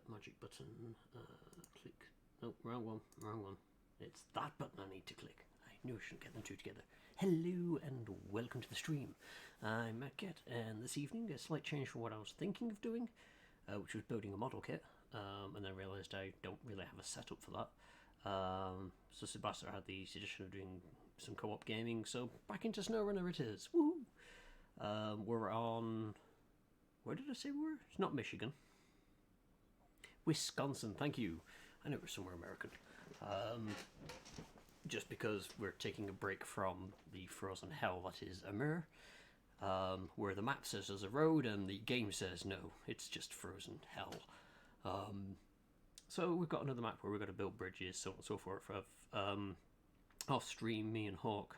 magic button. Click. No, wrong one. Wrong one. It's that button I need to click. I knew I shouldn't get them two together. Hello and welcome to the stream. I'm MacGet, and this evening a slight change from what I was thinking of doing, which was building a model kit, and then realised I don't really have a setup for that. So Sebastian had the suggestion of doing some co-op gaming, so back into Snowrunner it is. Woohoo! We're on... Where did I say we were? It's not Michigan. Wisconsin, thank you. I knew it was somewhere American. Just because we're taking a break from the frozen hell that is Amur, where the map says there's a road and the game says no, it's just frozen hell. So we've got another map where we've got to build bridges, so on and so forth. Off stream, me and Hawk,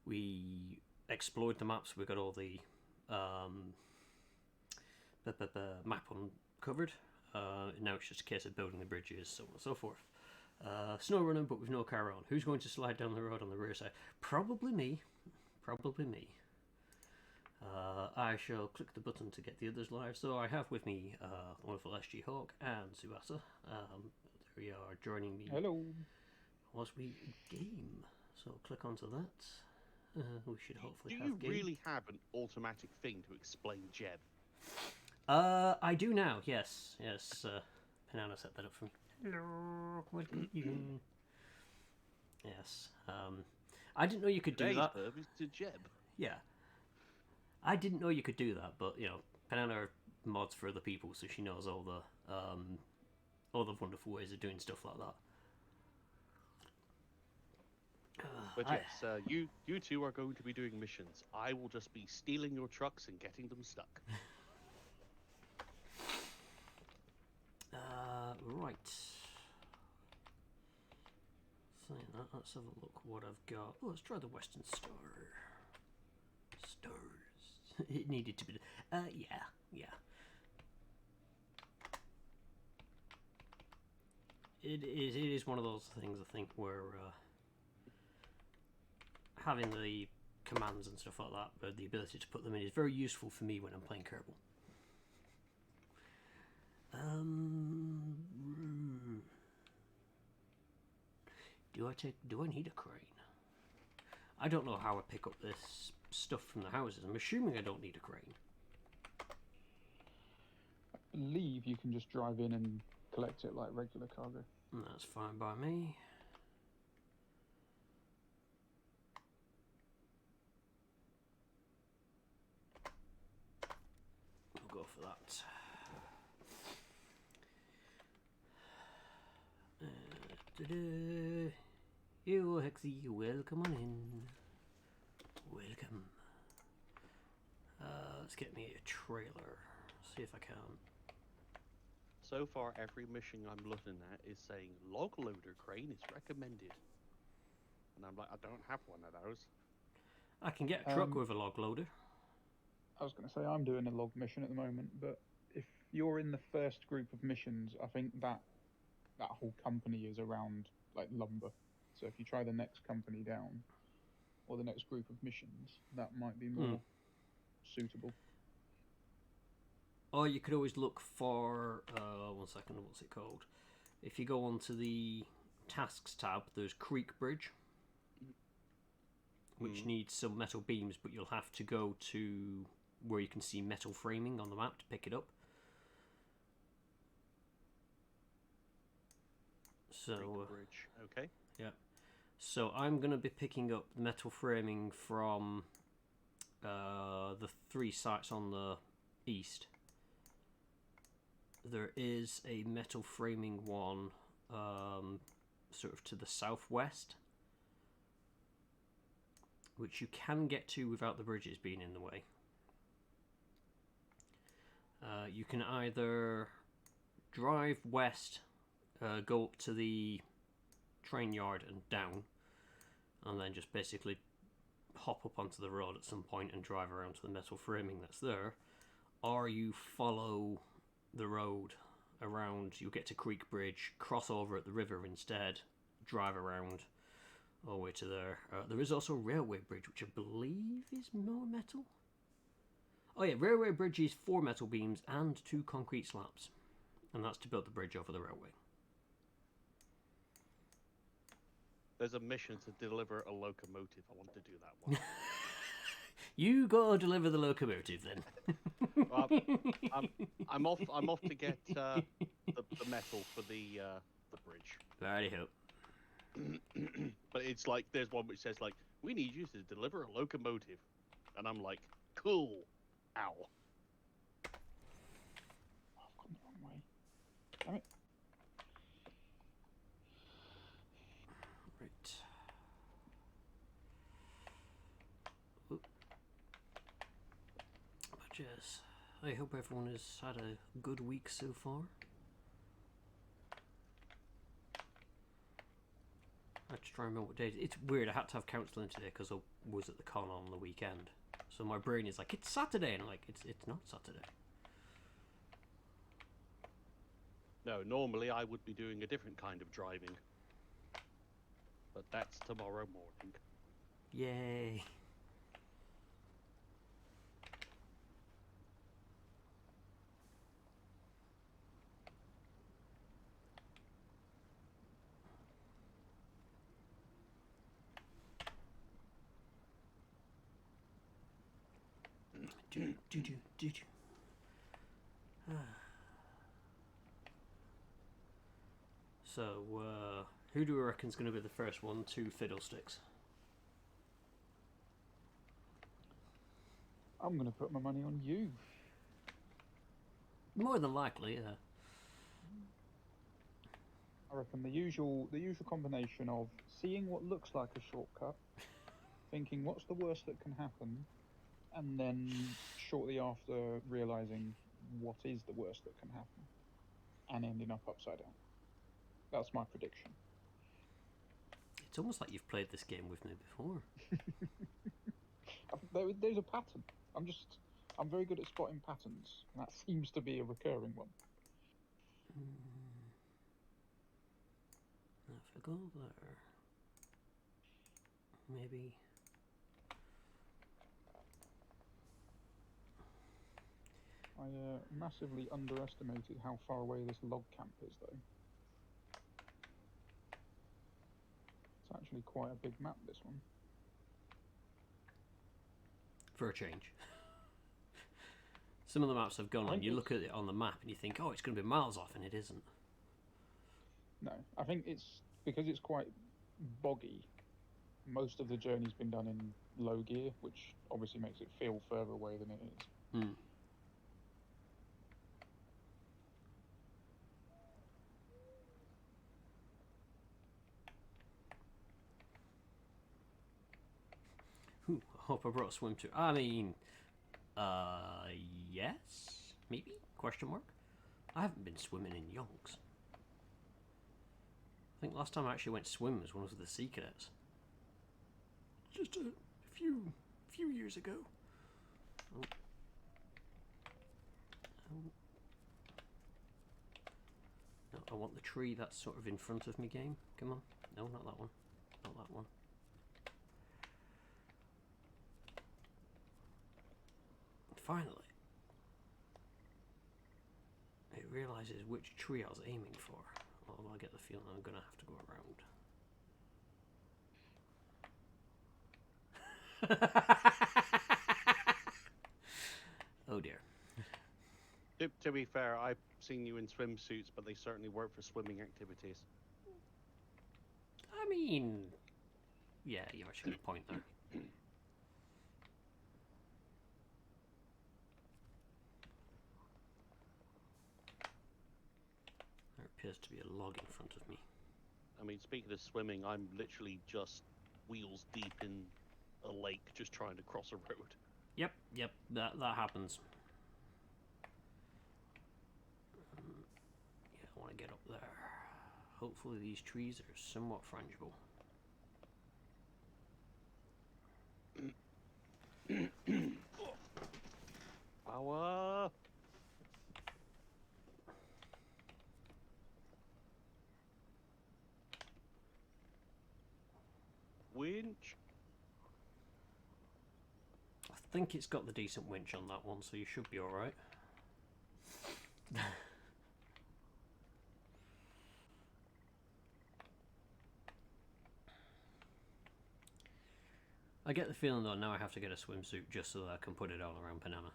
we explored the maps. We got all the map uncovered. Now it's just a case of building the bridges, so on and so forth. Snow running, but with no car on. Who's going to slide down the road on the rear side? Probably me. Probably me. I shall click the button to get the others live. So I have with me the wonderful SG Hawk and Subasa. They are joining me. Hello. As we game. So click onto that. We should hopefully do have you game. really have an automatic thing to explain Jeb? I do now, yes. Yes, Panana set that up for me. Hello, welcome you. Yes. I didn't know you could do Today's that. verb is to Jeb. Yeah. I didn't know you could do that, but, you know, Panana mods for other people, so she knows all the wonderful ways of doing stuff like that. But yes, you two are going to be doing missions. I will just be stealing your trucks and getting them stuck. Right. Saying that, let's have a look what I've got. Oh, let's try the Western Star. Stars. It needed to be... yeah. It is one of those things, I think, where having the commands and stuff like that, but the ability to put them in is very useful for me when I'm playing Kerbal. Do I need a crane? I don't know how I pick up this stuff from the houses. I'm assuming I don't need a crane. I believe you can just drive in and collect it like regular cargo. That's fine by me. We'll go for that. Yo, Hexy, welcome on in. Welcome. Let's get me a trailer. See if I can. So far, every mission I'm looking at is saying log loader crane is recommended. And I'm like, I don't have one of those. I can get a truck with a log loader. I was going to say I'm doing a log mission at the moment, but if you're in the first group of missions, I think that whole company is around like lumber. So if you try the next company down, or the next group of missions, that might be more suitable. Or you could always look for, 1 second, what's it called? If you go onto the Tasks tab, there's Creek Bridge, which needs some metal beams, but you'll have to go to where you can see metal framing on the map to pick it up. So, Creek Bridge, okay. Yeah. So I'm going to be picking up the metal framing from the 3 sites on the east. There is a metal framing one sort of to the southwest, which you can get to without the bridges being in the way. You can either drive west, go up to the train yard and down, and then just basically hop up onto the road at some point and drive around to the metal framing that's there, or you follow the road around, you'll get to Creek Bridge, cross over at the river instead, drive around all the way to there. There is also Railway Bridge, which I believe is more metal. Oh yeah, Railway Bridge is 4 metal beams and 2 concrete slabs. And that's to build the bridge over the railway. There's a mission to deliver a locomotive. I want to do that one. You go deliver the locomotive then. Well, I'm off. I'm off to get the metal for the bridge. Righty ho. But it's like there's one which says like, we need you to deliver a locomotive, and I'm like, cool. Ow. Oh, I've gone the wrong way. Damn it. Right. Oop. But yes, I hope everyone has had a good week so far. I have to try and remember what day. It's weird, I had to have counselling today because I was at the con on the weekend. So my brain is like, it's Saturday, and I'm like, it's not Saturday. No, normally I would be doing a different kind of driving. But that's tomorrow morning. Yay. Do. So, who do we reckon is going to be the first one to Fiddlesticks? I'm going to put my money on you. More than likely, yeah. I reckon the usual combination of seeing what looks like a shortcut, thinking what's the worst that can happen, and then shortly after realizing what is the worst that can happen, and ending up upside down. That's my prediction. It's almost like you've played this game with me before. There's a pattern. I'm very good at spotting patterns, and that seems to be a recurring one. If I go there, maybe. I massively underestimated how far away this log camp is, though. It's actually quite a big map, this one. For a change. Some of the maps I've gone on, you look at it on the map and you think, oh, it's going to be miles off, and it isn't. No, I think it's because it's quite boggy. Most of the journey's been done in low gear, which obviously makes it feel further away than it is. Hmm. Ooh, I hope I brought a swimsuit. I mean, yes, maybe? Question mark. I haven't been swimming in yonks. I think last time I actually went swimming was when I was with the Sea Cadets. Just a few years ago. Oh. Oh. No, I want the tree that's sort of in front of me game. Come on. No, not that one. Not that one. Finally, it realises which tree I was aiming for. Although I get the feeling I'm going to have to go around. Oh dear. To be fair, I've seen you in swimsuits, but they certainly weren't for swimming activities. I mean, yeah, you've actually got a point there. There appears to be a log in front of me. I mean, speaking of swimming, I'm literally just wheels deep in a lake just trying to cross a road. Yep, that happens. Yeah, I want to get up there. Hopefully these trees are somewhat frangible. Power! Winch! I think it's got the decent winch on that one, so you should be alright. I get the feeling though now I have to get a swimsuit just so that I can put it all around Banana.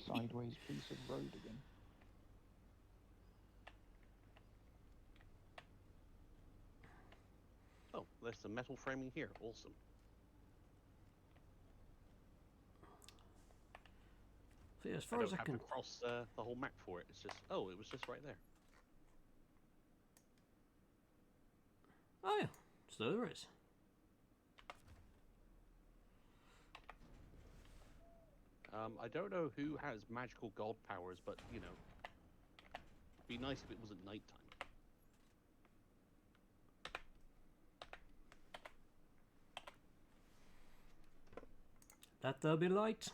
Sideways piece of road again. Oh, there's some metal framing here. Awesome. So yeah, as I far don't as I have can... to cross the whole map for it. It's just, oh, it was just right there. Oh yeah, so there is. I don't know who has magical god powers, but, you know, it'd be nice if it was at night time. That there'll be light.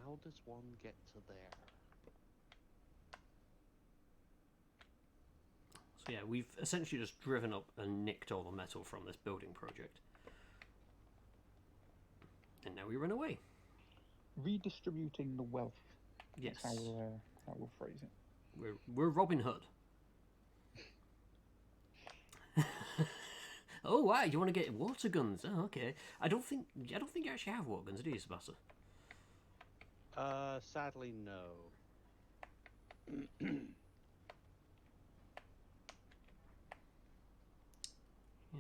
How does one get to there? So yeah, we've essentially just driven up and nicked all the metal from this building project. And now we run away. Redistributing the wealth. Yes. That's how we'll phrase it. We're Robin Hood. Oh wow, you want to get water guns? Oh, okay. I don't think you actually have water guns, do you, Sebastian? Sadly, no. Yeah,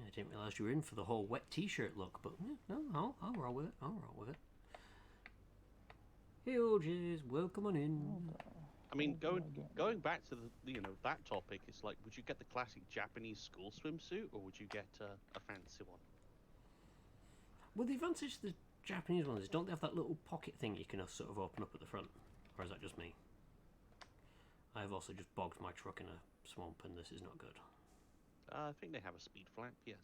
I didn't realise you were in for the whole wet t-shirt look, but yeah, no, I'll roll with it. I'll roll with it. Hey, OJs, welcome on in. I mean, going back to the that topic, it's like, would you get the classic Japanese school swimsuit, or would you get a fancy one? Well, the advantage of the Japanese ones is don't they have that little pocket thing you can sort of open up at the front, or is that just me? I've also just bogged my truck in a swamp, and this is not good. I think they have a speed flap, yes.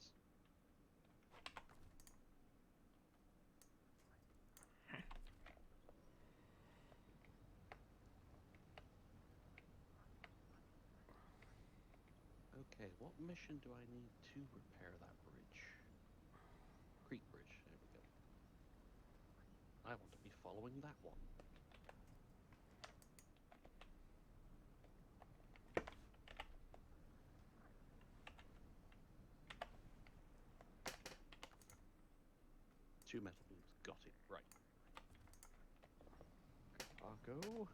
Okay, what mission do I need to repair that bridge? Creek Bridge, there we go. I want to be following that one. Two metal beams, got it, right. Cargo.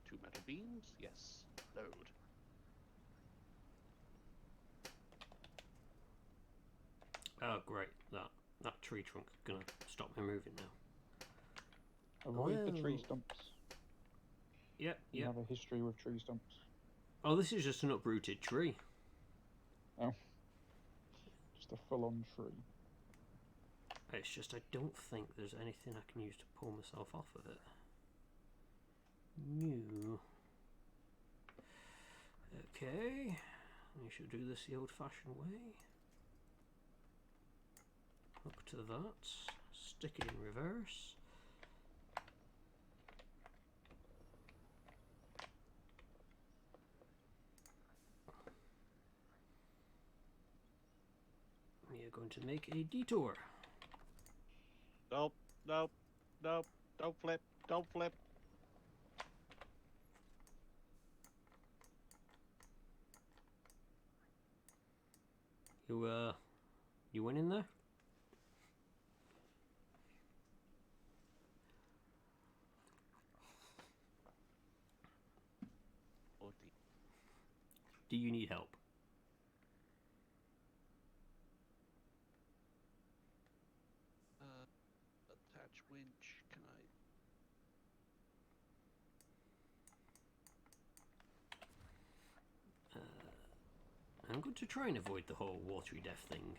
Two metal beams, yes. Load. Oh, great. That tree trunk's gonna stop me moving now. Avoid the tree Oh. stumps. Yep, You yep. have a history with tree stumps. Oh, this is just an uprooted tree. Oh. Just a full-on tree. It's just I don't think there's anything I can use to pull myself off of it. No. Okay. We should do this the old-fashioned way. Up to that. Stick it in reverse. We are going to make a detour. Nope, nope, nope, don't flip, don't flip. You went in there? Oh, Do you need help? attach winch, can I? I'm going to try and avoid the whole watery death thing.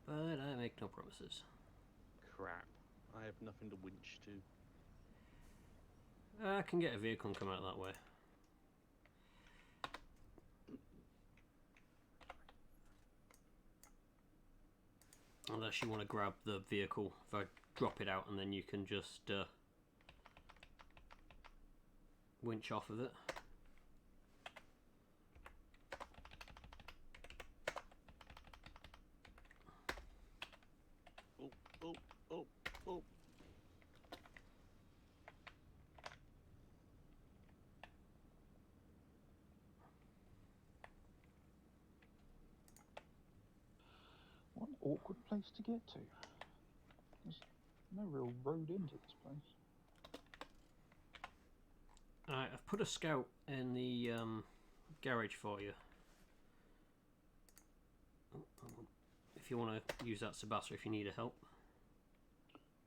But I make no promises. Crap, I have nothing to winch to. I can get a vehicle and come out that way. Unless you want to grab the vehicle, if I drop it out and then you can just winch off of it. awkward place to get to. There's no real road into this place. Alright, I've put a scout in the garage for you. If you want to use that Sabasa if you need a help.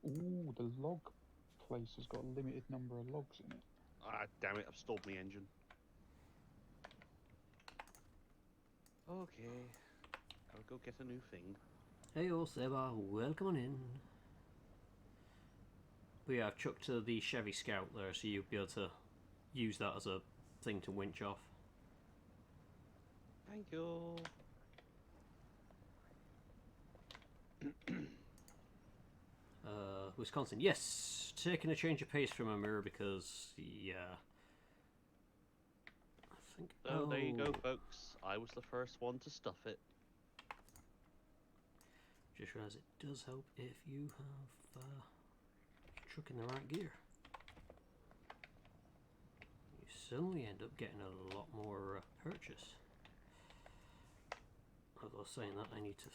Ooh, the log place has got a limited number of logs in it. Ah, damn it, I've stalled my engine. Okay, I'll go get a new thing. Hey, all Seba, welcome on in. But yeah, I've chucked the Chevy Scout there, so you'll be able to use that as a thing to winch off. Thank you. Wisconsin, yes, taking a change of pace from Amur because, yeah, I think. So there you go, folks. I was the first one to stuff it. Just realised it does help if you have truck in the right gear. You suddenly end up getting a lot more purchase. Although saying that, I need to.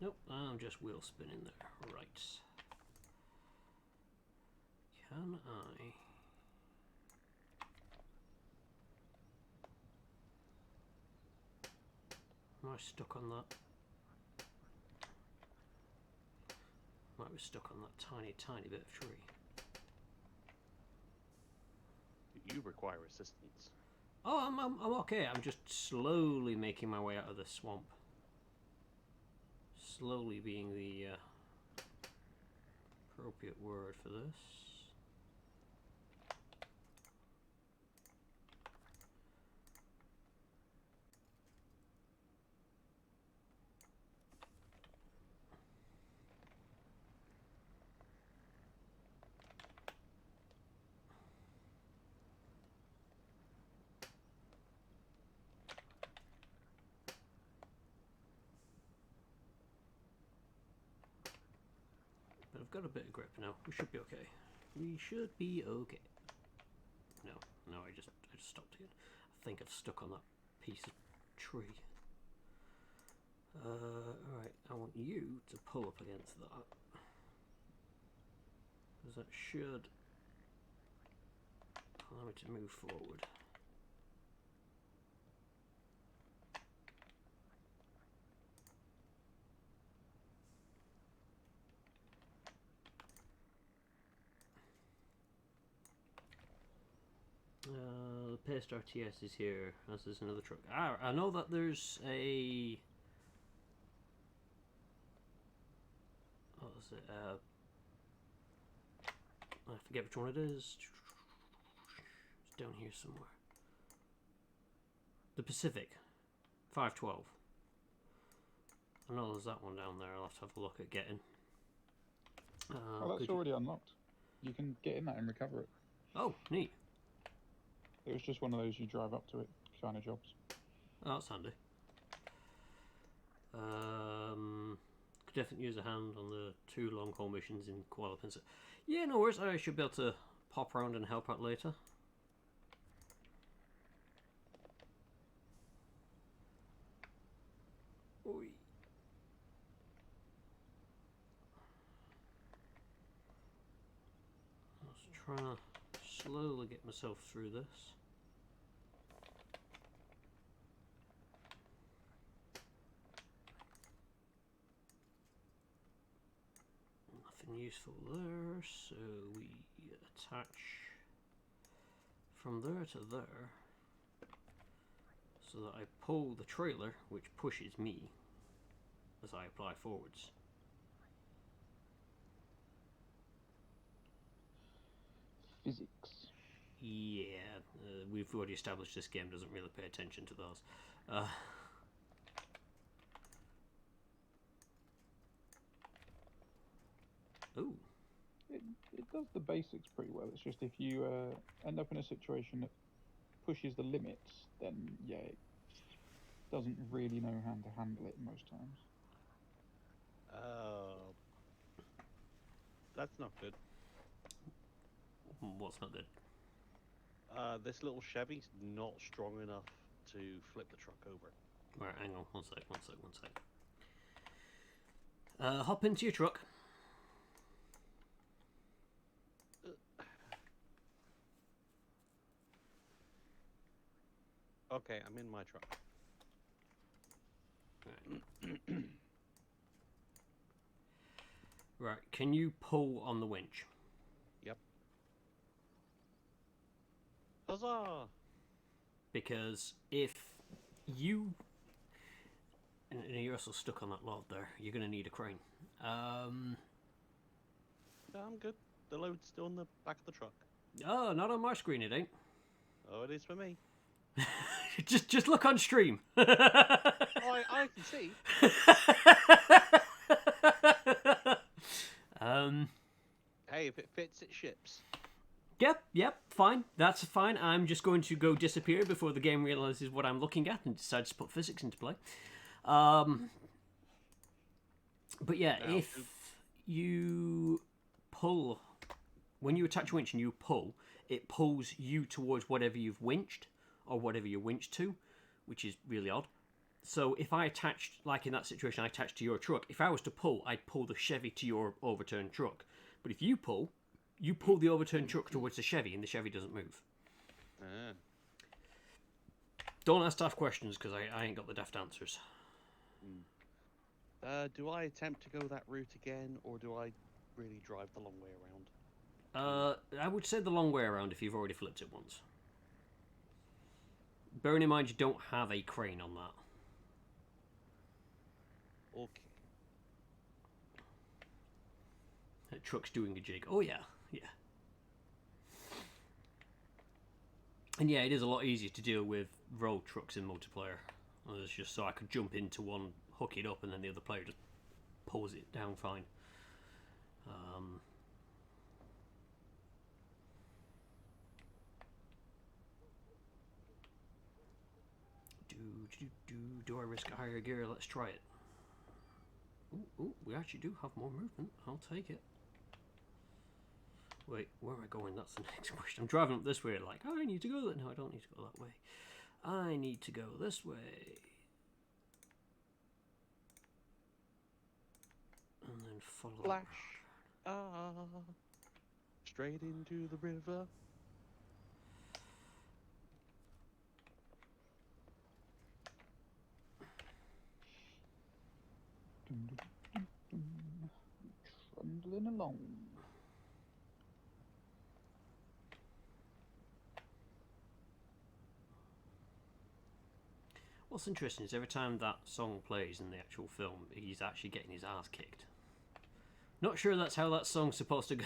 Nope, I'm just wheel spinning there. Right. Can I? Am I stuck on that? Might be stuck on that tiny bit of tree. You require assistance. Oh, I'm okay. I'm just slowly making my way out of the swamp. Slowly being the appropriate word for this. But I've got a bit of grip now. We should be okay. We should be okay. No, I just stopped again. I think I've stuck on that piece of tree. Alright, I want you to pull up against that. Because that should allow me to move forward. The Paste RTS is here, as is another truck. I know that there's a... What was it? I forget which one it is. It's down here somewhere. The Pacific 512. I know there's that one down there. I'll have to have a look at getting. Oh, that's already unlocked. You can get in that and recover it. Oh, neat. It was just one of those you drive up to it kind of jobs. Oh, that's handy. Could definitely use a hand on the 2 long haul missions in Kuala Lumpur. Yeah, no worries. I should be able to pop around and help out later. Oi. I was trying to slowly get myself through this. Nothing useful there, so we attach from there to there so that I pull the trailer, which pushes me as I apply forwards. Physics. Yeah, we've already established this game doesn't really pay attention to those. Oh. It does the basics pretty well. It's just if you end up in a situation that pushes the limits, then yeah, it doesn't really know how to handle it most times. That's not good. What's not good? This little Chevy's not strong enough to flip the truck over. Right, hang on, one sec. Hop into your truck. Okay, I'm in my truck. Right. Right, can you pull on the winch? Yep. Huzzah! Because if you... And you're also stuck on that load there. You're going to need a crane. No, I'm good. The load's still in the back of the truck. Oh, not on my screen, it ain't. Oh, it is for me. just look on stream. Oh, I can see. Hey, if it fits, it ships. Yep, fine. That's fine. I'm just going to go disappear before the game realizes what I'm looking at and decides to put physics into play. But yeah, Now, if you pull, when you attach a winch and you pull, it pulls you towards whatever you've winched or whatever you're winched to, which is really odd. So if I attached, like in that situation, I attached to your truck, if I was to pull, I'd pull the Chevy to your overturned truck. But if you pull the overturned truck towards the Chevy and the Chevy doesn't move. Don't ask daft questions because I ain't got the daft answers. Do I attempt to go that route again, or do I really drive the long way around? I would say the long way around if you've already flipped it once. Bearing in mind you don't have a crane on that. Okay. That truck's doing a jig. Oh yeah. And yeah, it is a lot easier to deal with road trucks in multiplayer. It's just so I could jump into one, hook it up, and then the other player just pulls it down fine. Do I risk a higher gear? Let's try it. Ooh, we actually do have more movement. I'll take it. Wait, where am I going? That's the next question. I'm driving up this way like, oh, I need to go that. No, I don't need to go that way. I need to go this way. And then follow Flash. Straight into the river. Trundling along. What's interesting is every time that song plays in the actual film, he's actually getting his ass kicked. Not sure that's how that song's supposed to go.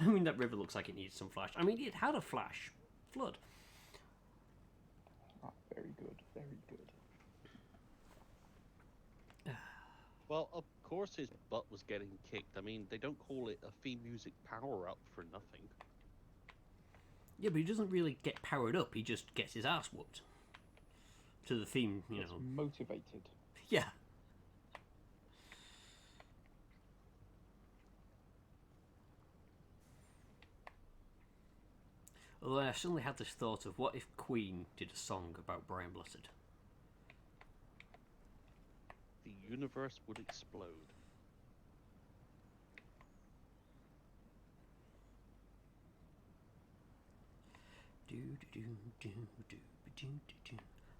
I mean, that river looks like it needs some flash. I mean, it had a flash flood. Ah, very good, very good. Well, of course his butt was getting kicked. I mean, they don't call it a theme music power-up for nothing. Yeah, but he doesn't really get powered up. He just gets his ass whooped. To the theme, you know. Motivated. Yeah. Although I suddenly had this thought of what if Queen did a song about Brian Blessed? The universe would explode.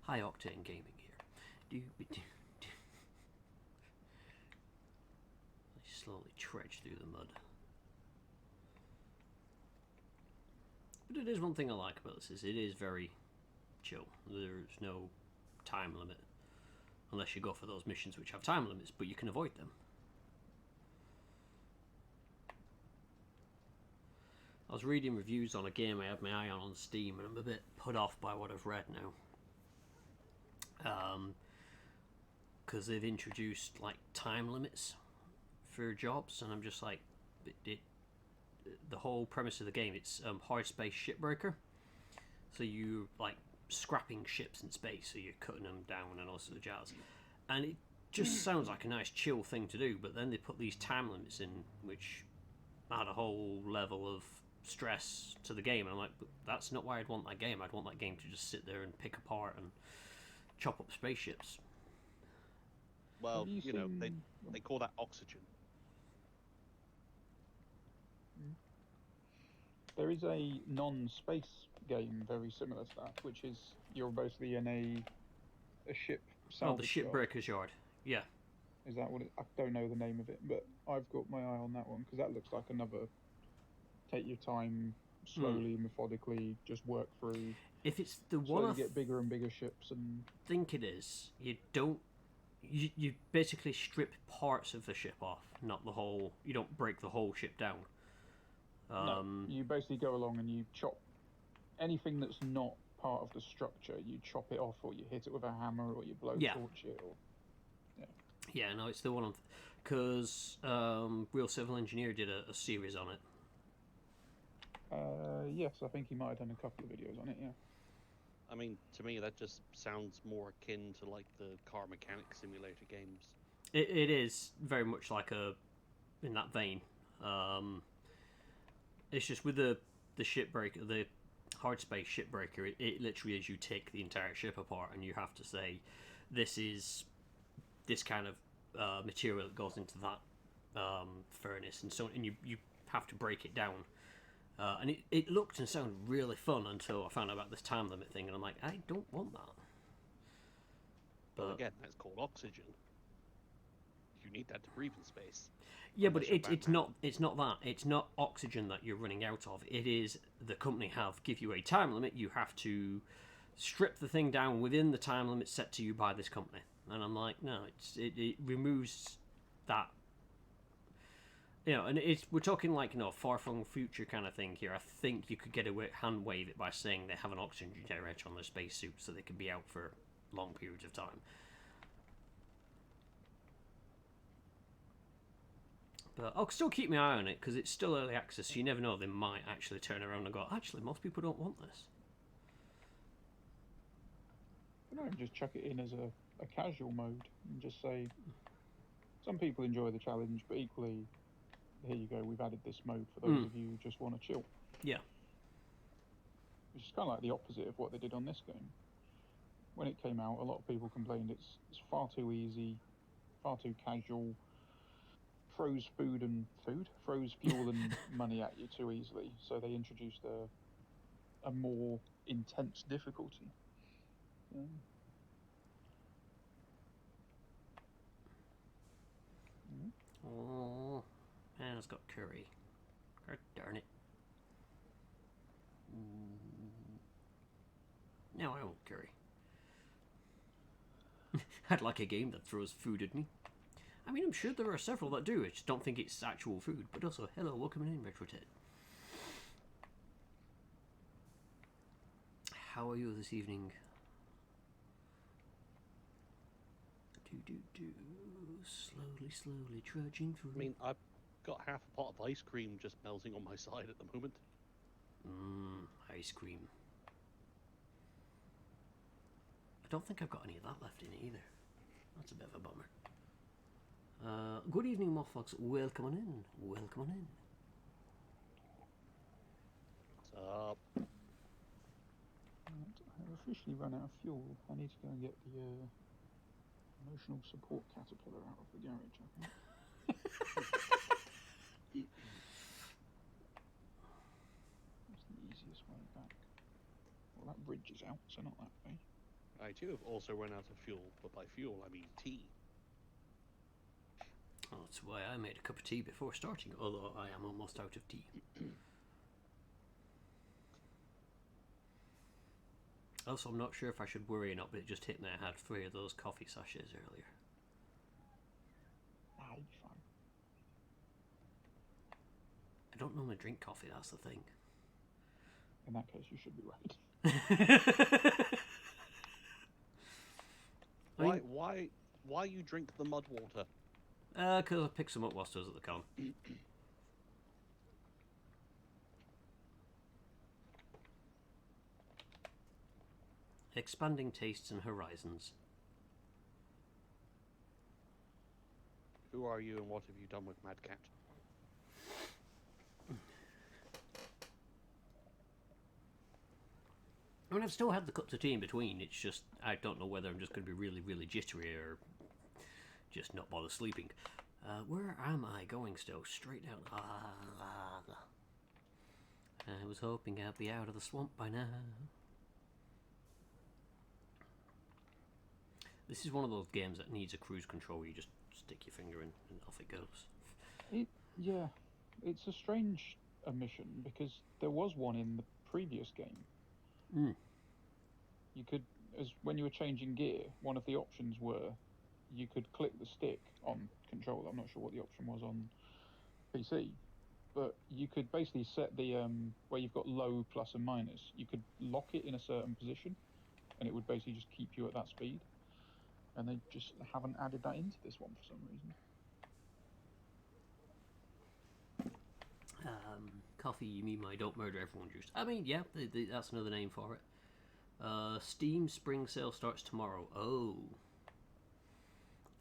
High octane gaming here. They slowly trudge through the mud. But it is one thing I like about this, is it is very chill. There's no time limit. Unless you go for those missions which have time limits, but you can avoid them. I was reading reviews on a game I had my eye on Steam, and I'm a bit put off by what I've read now. Because they've introduced like time limits for jobs, and I'm just like, the whole premise of the game, it's hard space shipbreaker. So you like scrapping ships in space, so you're cutting them down and all sorts of jazz. And it just sounds like a nice chill thing to do, but then they put these time limits in, which add a whole level of stress to the game. And I'm like, but that's not why I'd want that game. I'd want that game to just sit there and pick apart and chop up spaceships. Well, you know, seen- they call that oxygen. There is a non-space game very similar to that, which is you're basically in a ship Oh, the salvage yard. shipbreaker's yard. Yeah. Is that what it? I don't know the name of it, but I've got my eye on that one because that looks like another. Take your time, slowly, methodically, just work through. If it's the one Slowly I get bigger and bigger ships, and think it is, you don't. You basically strip parts of the ship off, not the whole. You don't break the whole ship down. no, you basically go along and you chop anything that's not part of the structure. You chop it off, or you hit it with a hammer, or you blow torch it, or Yeah, no, it's the one because Real Civil Engineer did a series on it. yes, I think he might have done a couple of videos on it. Yeah. I mean, to me, that just sounds more akin to like the car mechanic simulator games. It is very much like in that vein. It's just with the shipbreaker, the hard space shipbreaker. It literally is you take the entire ship apart and you have to say, this is this kind of material that goes into that furnace, and so and you have to break it down. And it looked and sounded really fun until I found out about this time limit thing, and I'm like, I don't want that. But again, that's called oxygen. You need that to breathe in space. Yeah, but it's not that. It's not oxygen that you're running out of. It is the company give you a time limit. You have to strip the thing down within the time limit set to you by this company. And I'm like, no, it removes that. And we're talking like far from future kind of thing here. I think you could get away hand wave it by saying they have an oxygen generator on their spacesuit so they can be out for long periods of time. But I'll still keep my eye on it because it's still early access. So you never know; they might actually turn around and go, "Actually, most people don't want this." You know, just chuck it in as a casual mode and just say, some people enjoy the challenge, but equally, here you go, we've added this mode for those of you who just want to chill. Yeah. Which is kind of like the opposite of what they did on this game. When it came out, a lot of people complained it's far too easy, far too casual, froze fuel and money at you too easily. So they introduced a more intense difficulty. Oh, man, it's got curry. God darn it. No, I want curry. I'd like a game that throws food at me. I mean, I'm sure there are several that do. I just don't think it's actual food. But also, hello, welcome in, RetroTed. How are you this evening? Slowly trudging through. I mean, I've got half a pot of ice cream just melting on my side at the moment. Ice cream. I don't think I've got any of that left in it either. That's a bit of a bummer. Good evening, Mothfox. Welcome on in. Welcome on in. I've officially run out of fuel. I need to go and get the emotional support caterpillar out of the garage, I think. That's the easiest way back. Well, that bridge is out, so not that way. I too have also run out of fuel, but by fuel I mean tea. Oh, that's why I made a cup of tea before starting, although I am almost out of tea. Also, I'm not sure if I should worry or not, but it just hit me I had 3 of those coffee sachets earlier. Ah, you'll be fine. I don't normally drink coffee, that's the thing. In that case, you should be right. Why you drink the mud water? Because I picked some up whilst I was at the con. Expanding tastes and horizons. Who are you and what have you done with Mad Cat? I mean, I've still had the cups of tea in between. It's just I don't know whether I'm just going to be really, really jittery or just not bother sleeping. Where am I going still? Straight down. I was hoping I'd be out of the swamp by now. This is one of those games that needs a cruise control where you just stick your finger in and off it goes. Yeah, it's a strange omission because there was one in the previous game. You could, when you were changing gear, one of the options were you could click the stick on controller. I'm not sure what the option was on PC, but you could basically set the where you've got low, plus, and minus. You could lock it in a certain position, and it would basically just keep you at that speed. And they just haven't added that into this one for some reason. Coffee, you mean my don't murder everyone juice? I mean, yeah, that's another name for it. Steam Spring Sale starts tomorrow. Oh.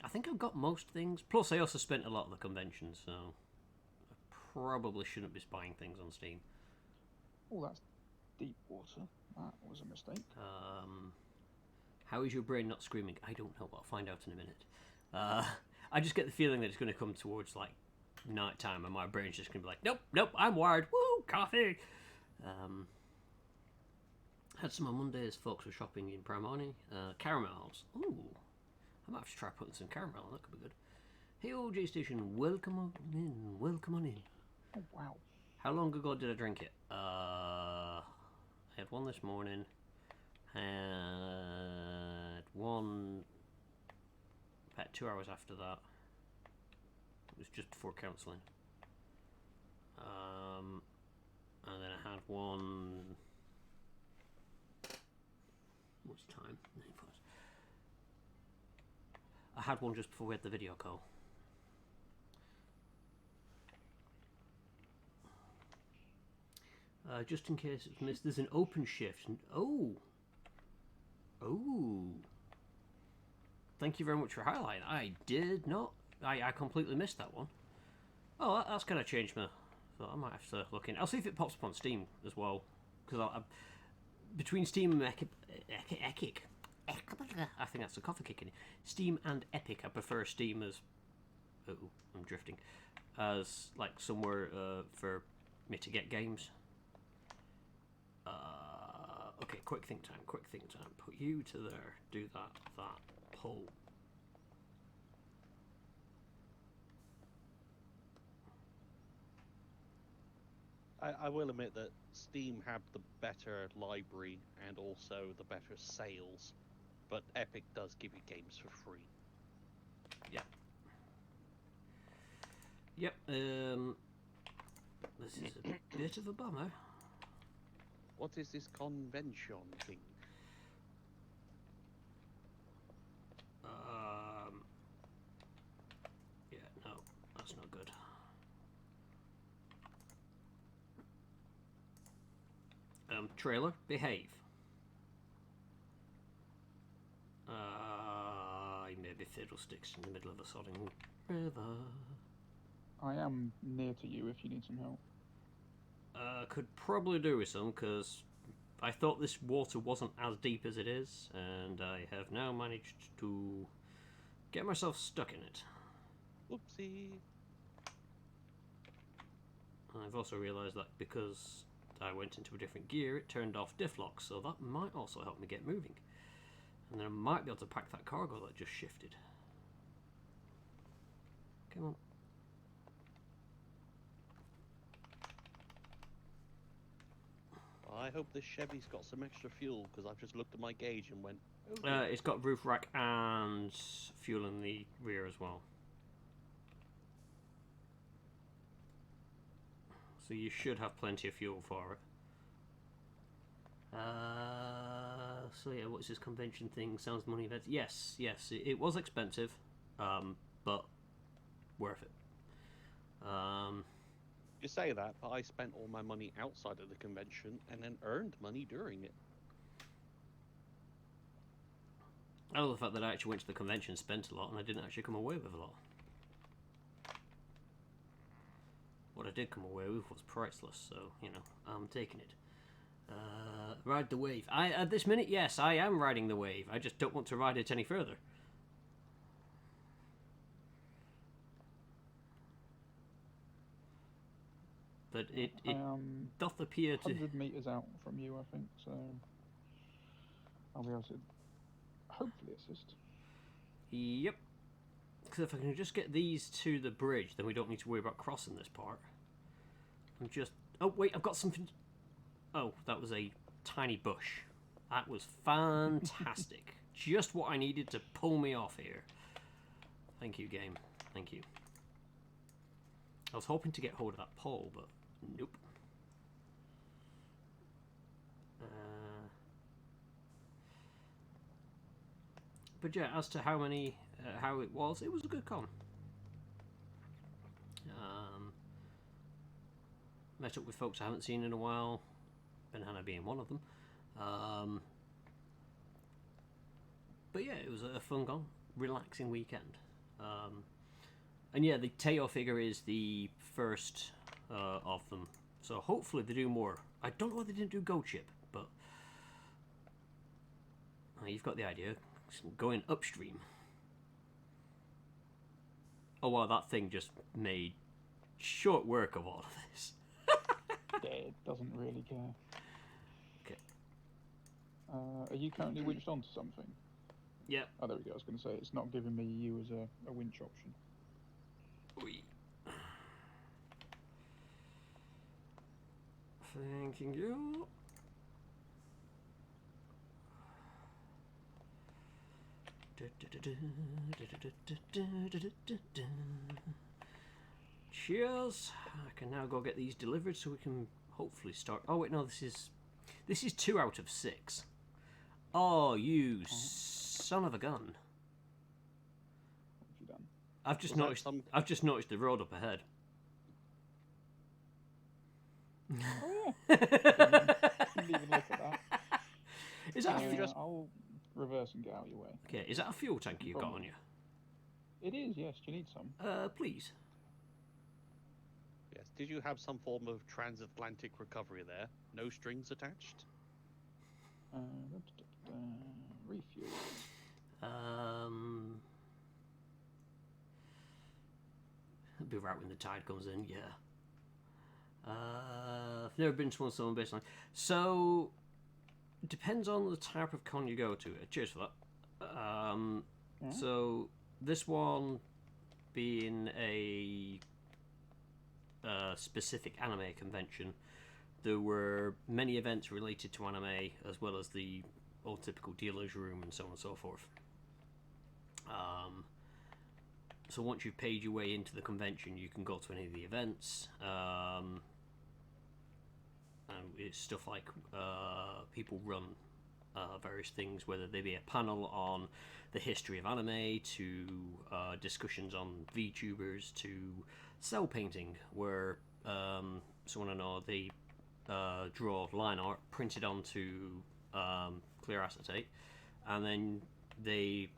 I think I've got most things. Plus, I also spent a lot of the convention, so I probably shouldn't be buying things on Steam. Oh, that's deep water. That was a mistake. How is your brain not screaming? I don't know, but I'll find out in a minute. I just get the feeling that it's going to come towards, like, night time, and my brain's just going to be like, nope, I'm wired. Woo, coffee! Had some on Mondays. Folks were shopping in Primani. Caramels. Ooh. I might have to try putting some caramel on. That could be good. Hey, OJ Station. Welcome on in. Oh, wow. How long ago did I drink it? I had one this morning. Had one about 2 hours after that. It was just before counselling. And then I had one. What's time? I had one just before we had the video call. Just in case it's missed, there's an open shift. Oh. Thank you very much for highlighting. I did not. I completely missed that one. Oh, that's going to change me. So I might have to look in. I'll see if it pops up on Steam as well. Because between Steam and Epic, I think that's a coffee kicking. Steam and Epic, I prefer Steam as... Oh, I'm drifting. As, like, somewhere for me to get games. Okay, quick think time. Put you to there. Do that. Pull. I will admit that Steam had the better library and also the better sales, but Epic does give you games for free. Yep. This is a bit of a bummer. What is this convention thing? Yeah, no, that's not good. Trailer, behave. Maybe fiddlesticks in the middle of a sodding river. I am near to you if you need some help. Could probably do with some, because I thought this water wasn't as deep as it is, and I have now managed to get myself stuck in it. Whoopsie. I've also realised that because I went into a different gear, it turned off diff lock, so that might also help me get moving. And then I might be able to pack that cargo that just shifted. Come on. I hope this Chevy's got some extra fuel, because I've just looked at my gauge and went... It's got roof rack and fuel in the rear as well. So you should have plenty of fuel for it. So yeah, what's this convention thing? Sounds money event. Yes, it was expensive, but worth it. You say that, but I spent all my money outside of the convention and then earned money during it. I love the fact that I actually went to the convention, spent a lot, and I didn't actually come away with a lot. what I did come away with was priceless, so, you know, I'm taking it. Ride the wave. At this minute, yes, I am riding the wave. I just don't want to ride it any further. But it doth appear to... 100 metres out from you, I think, so I'll be able to hopefully assist. Yep. Because if I can just get these to the bridge, then we don't need to worry about crossing this part. I'm just... Oh, wait, I've got something... Oh, that was a tiny bush. That was fantastic. Just what I needed to pull me off here. Thank you, game. Thank you. I was hoping to get hold of that pole, but nope. But yeah, as to how many, how it was a good con. Met up with folks I haven't seen in a while, Ben Hannah being one of them. But yeah, it was a fun con, relaxing weekend. And yeah, the tail figure is the first of them, so hopefully they do more. I don't know why they didn't do Gold Ship, but you've got the idea. Going upstream. Oh wow, that thing just made short work of all of this. Yeah, it doesn't really care. Okay. Are you currently winched onto something? Yeah. Oh, there we go. I was going to say, it's not giving me you as a winch option. Oui. Thank you. Cheers. I can now go get these delivered so we can hopefully start. Oh wait, no, this is 2 out of 6. Oh, you son of a gun! What have you done? I've just noticed the road up ahead. Oh yeah. Didn't even look at that. Is that I'll reverse and get out of your way. okay? Is that a fuel tank you've got on you? It is, yes. Do you need some? Please. Yes. Did you have some form of transatlantic recovery there? No strings attached? Refuel. It'll be right when the tide comes in. Yeah. I've never been to one someone baseline. So depends on the type of con you go to. Cheers for that. So this one being a specific anime convention, there were many events related to anime, as well as the old typical dealer's room and so on and so forth. So once you've paid your way into the convention, you can go to any of the events. And it's stuff like people run various things, whether they be a panel on the history of anime, to discussions on VTubers, to cell painting, where someone I know, they draw line art printed onto clear acetate, and then they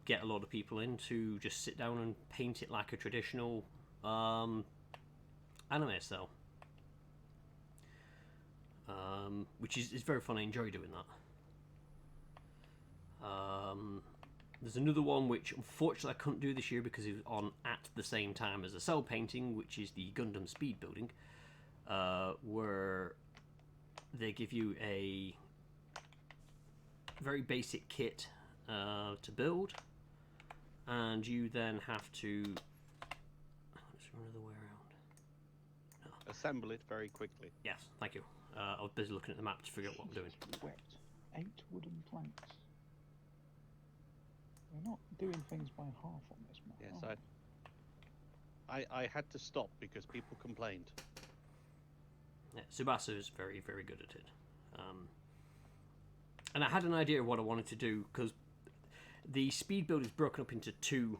get a lot of people in to just sit down and paint it like a traditional anime cell, which is very fun. I enjoy doing that. There's another one which unfortunately I couldn't do this year because it was on at the same time as a cell painting, which is the Gundam speed building, where they give you a very basic kit to build, and you then have to... Let's run the other way around. No. Assemble it very quickly. Yes, thank you. I was busy looking at the map to figure out what I'm doing. Wet. 8 wooden planks. We're not doing things by half on this map. Yes, I had to stop because people complained. Yeah, Tsubasa is very, very good at it. And I had an idea of what I wanted to do, because the speed build is broken up into 2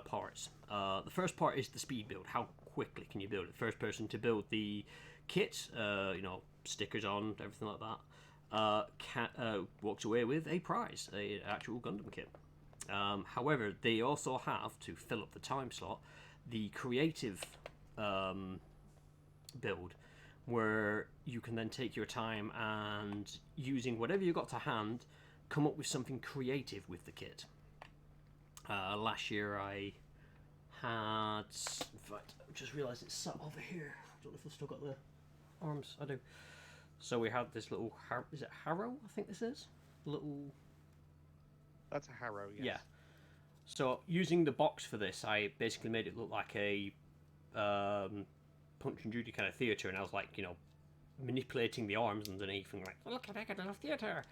parts. The first part is the speed build. How quickly can you build it? First person to build the kit, stickers on, everything like that, walks away with a prize, an actual Gundam kit. However, they also have, to fill up the time slot, the creative build, where you can then take your time and, using whatever you got to hand, come up with something creative with the kit. Last year I had, in fact, I just realised it's sat over here. I don't know if I've still got the arms. I do. So we had this little, is it harrow? I think this is little. That's a harrow, yes. Yeah. So using the box for this, I basically made it look like a Punch and Judy kind of theatre, and I was like, you know, manipulating the arms underneath and like, look at that little theatre,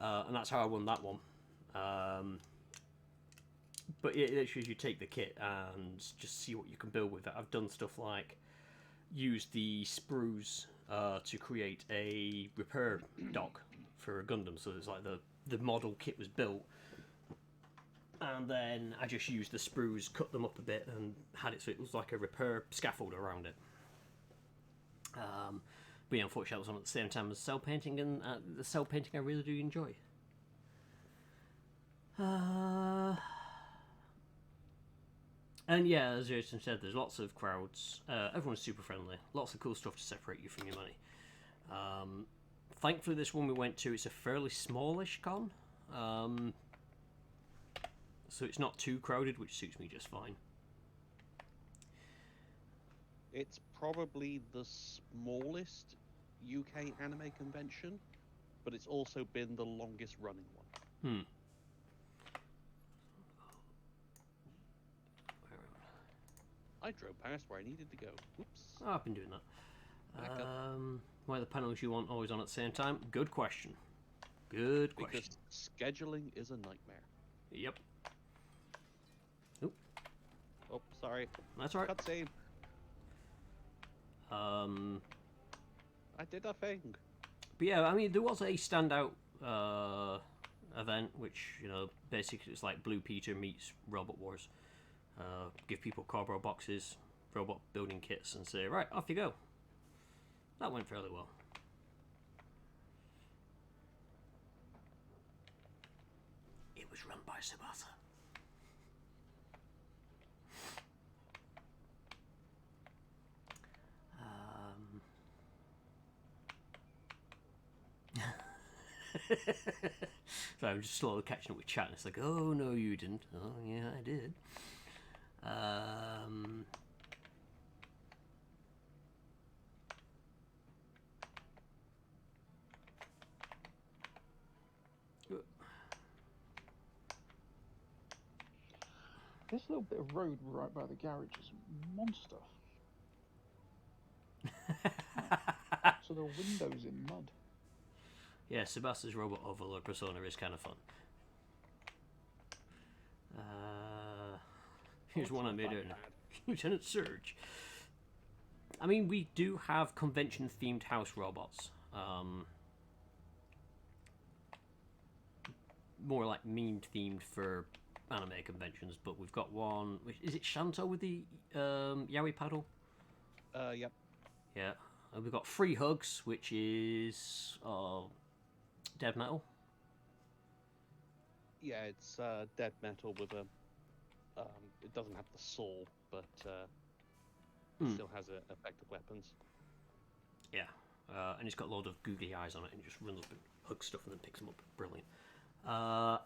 and that's how I won that one. But it literally, you take the kit and just see what you can build with it. I've done stuff like use the sprues to create a repair dock for a Gundam, so it's like the model kit was built, and then I just used the sprues, cut them up a bit, and had it so it was like a repair scaffold around it. But yeah, unfortunately, I was on at the same time as cell painting, and the cell painting I really do enjoy. And yeah, as Jason said, there's lots of crowds. Everyone's super friendly. Lots of cool stuff to separate you from your money. Thankfully, this one we went to, it's a fairly smallish con. So it's not too crowded, which suits me just fine. It's probably the smallest UK anime convention, but it's also been the longest running one. I drove past where I needed to go. Oops. Oh, I've been doing that. Why are the panels you want always on at the same time? Good question. Good question. Because scheduling is a nightmare. Yep. Oop. Oh, sorry. That's all right. Cutscene. I did a thing. But yeah, I mean, there was a standout event, which, you know, basically it's like Blue Peter meets Robot Wars. Give people cardboard boxes, robot building kits, and say, right, off you go. That went fairly well. It was run by Sabasa. So I'm just slowly catching up with chat, and it's like, oh no, you didn't. Oh yeah, I did. This little bit of road right by the garage is a monster. So the windows in mud. Yeah, Sebastian's Robot Overlord persona is kind of fun. Here's one I made earlier. Lieutenant Surge. I mean, we do have convention-themed house robots. More like meme-themed for anime conventions, but we've got one. Is it Shanto with the yaoi paddle? Yep. Yeah. And we've got Free Hugs, which is dead metal. Yeah, it's dead metal with a. It doesn't have the soul, but it still has effective weapons. Yeah. And it's got a load of googly eyes on it, and it just runs up and hugs stuff and then picks them up. Brilliant.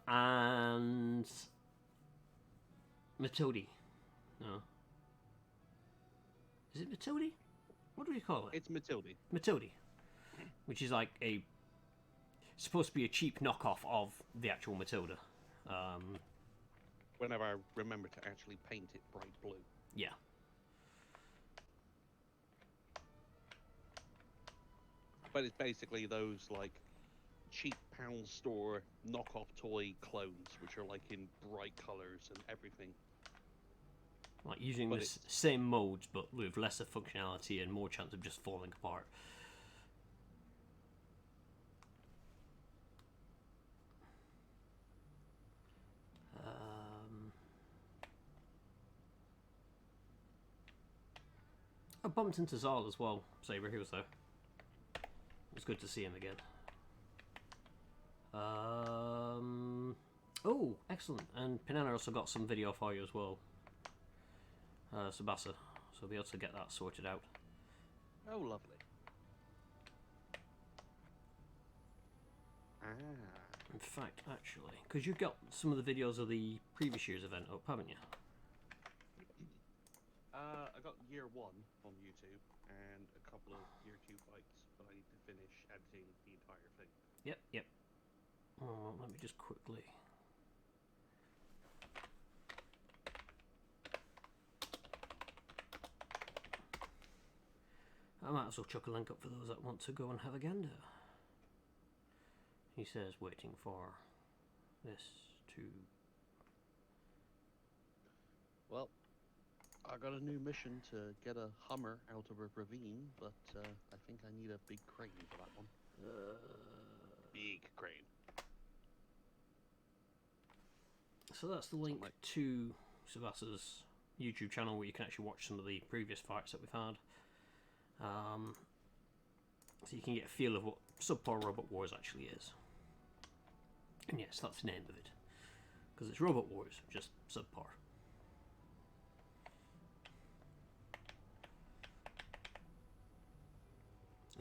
And Matodi. No. Is it Matodi? What do we call it? It's Matilda. Matodi. Which is like supposed to be a cheap knockoff of the actual Matilda. Whenever I remember to actually paint it bright blue. Yeah. But it's basically those like cheap pound store knockoff toy clones, which are like in bright colors and everything. Like using the same modes, but with lesser functionality and more chance of just falling apart. I bumped into Zal as well, Saber. He was there. It was good to see him again. Oh, excellent. And Pinana also got some video for you as well. Sabasa. So we'll be able to get that sorted out. Oh, lovely. Ah. In fact, actually, because you've got some of the videos of the previous year's event up, haven't you? I got year 1 on YouTube and a couple of year 2 fights, but I need to finish editing the entire thing. Yep, yep. Oh, let me just quickly. I might as well chuck a link up for those that want to go and have a gander. He says, waiting for this to. Well, I got a new mission to get a Hummer out of a ravine, but I think I need a big crane for that one. Big crane. So that's the link to Sabasa's YouTube channel where you can actually watch some of the previous fights that we've had. So you can get a feel of what Subpar Robot Wars actually is. And yes, that's the name of it. Because it's Robot Wars, just subpar.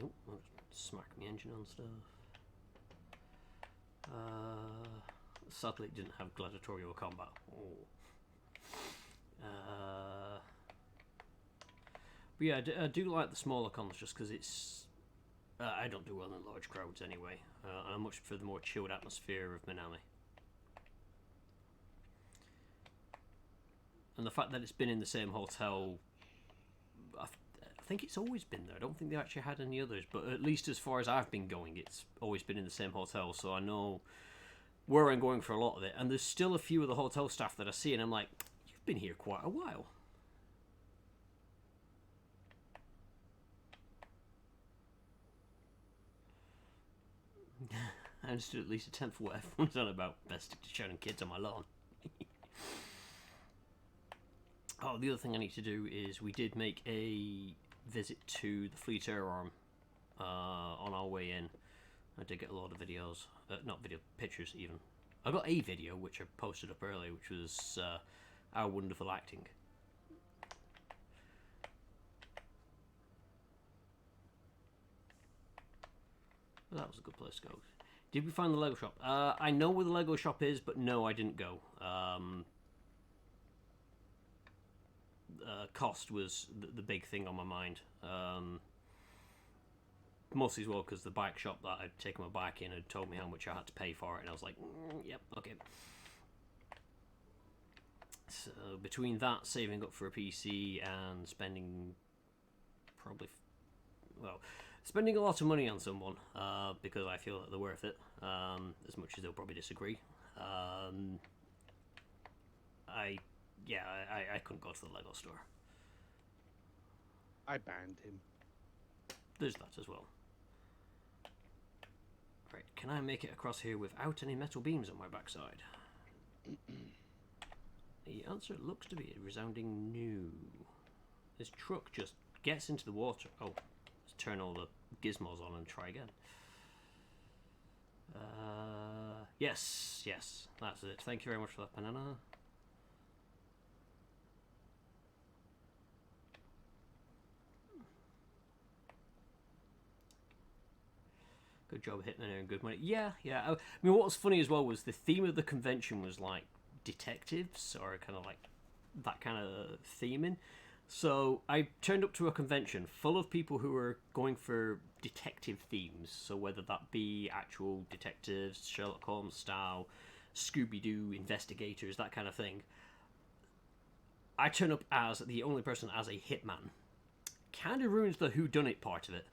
Oh, I'll just smack my engine on stuff. Sadly, it didn't have gladiatorial combat. But yeah, I do like the smaller cons just because it's. I don't do well in large crowds anyway. I much prefer the more chilled atmosphere of Minami. And the fact that it's been in the same hotel, I think it's always been there. I don't think they actually had any others, but at least as far as I've been going, it's always been in the same hotel, so I know where I'm going for a lot of it. And there's still a few of the hotel staff that I see, and I'm like, you've been here quite a while. I understood at least a tenth of what everyone's on about. Best stick to shouting kids on my lawn. Oh, the other thing I need to do is we did make a visit to the Fleet Air Arm on our way in. I did get a lot of videos, not video, pictures even. I got a video which I posted up earlier, which was our wonderful acting. Well, that was a good place to go. Did we find the Lego shop? I know where the Lego shop is, but no, I didn't go. Cost was the big thing on my mind. Mostly as well because the bike shop that I'd taken my bike in had told me how much I had to pay for it, and I was like, yep, okay. So between that, saving up for a PC, and spending spending a lot of money on someone because I feel that they're worth it, as much as they'll probably disagree. I couldn't go to the Lego store. I banned him. There's that as well. Right, can I make it across here without any metal beams on my backside? The answer looks to be a resounding no. This truck just gets into the water. Oh, let's turn all the gizmos on and try again. Yes, that's it. Thank you very much for that, banana. Good job hitting there and good money. Yeah. I mean, what was funny as well was the theme of the convention was like detectives or kind of like that kind of theming. So I turned up to a convention full of people who were going for detective themes. So whether that be actual detectives, Sherlock Holmes style, Scooby-Doo investigators, that kind of thing. I turn up as the only person as a hitman. Kind of ruins the whodunit part of it.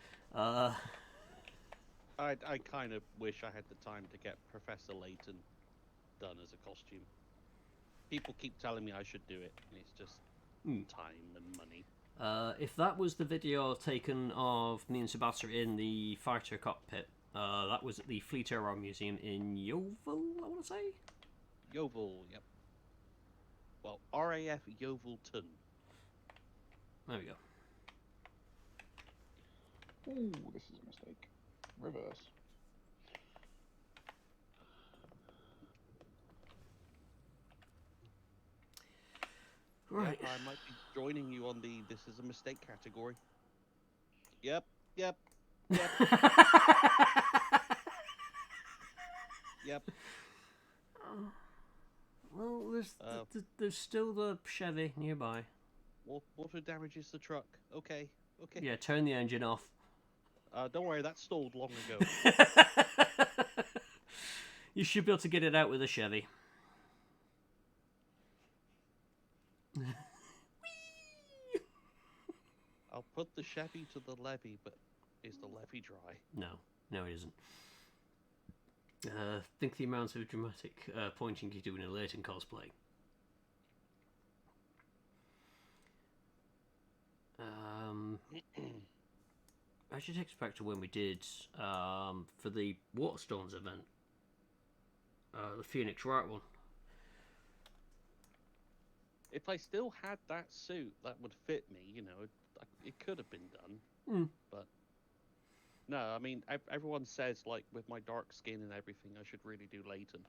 I kind of wish I had the time to get Professor Layton done as a costume. People keep telling me I should do it, and it's just time and money. If that was the video taken of me and Sabasa in the fighter cockpit, that was at the Fleet Air Arm Museum in Yeovil, I want to say? Yeovil, yep. Well, RAF Yeovilton. There we go. Ooh, this is a mistake. Reverse. Right. Yeah, I might be joining you on the "this is a mistake" category. Yep. Yep. Yep. Yep. Well, Uh, there's still the Chevy nearby. water damages the truck. Okay. Okay. Yeah, turn the engine off. Don't worry, that stalled long ago. You should be able to get it out with a Chevy. I'll put the Chevy to the levee, but is the levee dry? No, it isn't. Think the amount of dramatic pointing you do in a Leighton cosplay. I should take us back to when we did for the Waterstones event, the Phoenix Wright one. If I still had that suit, that would fit me. You know, it could have been done. But no, I mean, everyone says like with my dark skin and everything, I should really do Leighton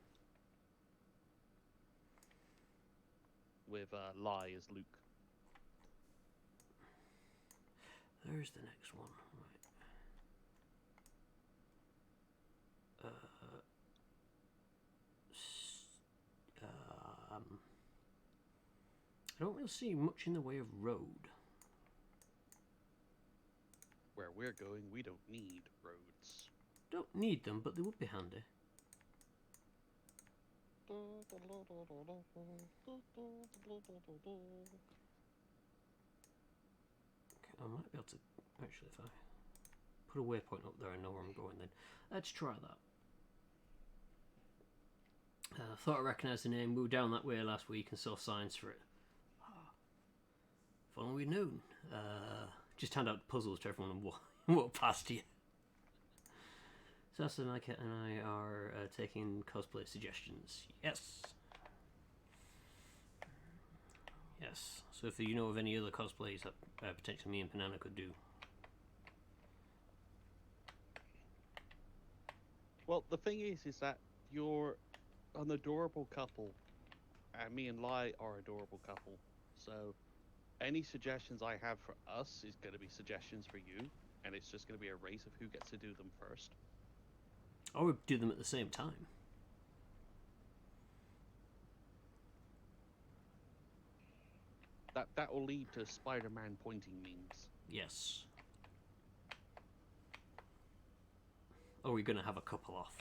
with Lai as Luke. There's the next one. Right. I don't really see much in the way of road. Where we're going, we don't need roads. Don't need them, but they would be handy. Okay, I might be able to... Actually, if I put a waypoint up there, I know where I'm going then. Let's try that. Thought I recognised the name. We were down that way last week and saw signs for it. If only we'd known. Just hand out puzzles to everyone and walk past you. So that's and I are taking cosplay suggestions. Yes. Yes. So if you know of any other cosplays that potentially me and Banana could do. Well, the thing is that you're an adorable couple, and me and Lai are an adorable couple. So any suggestions I have for us is going to be suggestions for you, and it's just going to be a race of who gets to do them first. Or we do them at the same time. That will lead to Spider-Man pointing memes. Yes. Or we're going to have a couple off.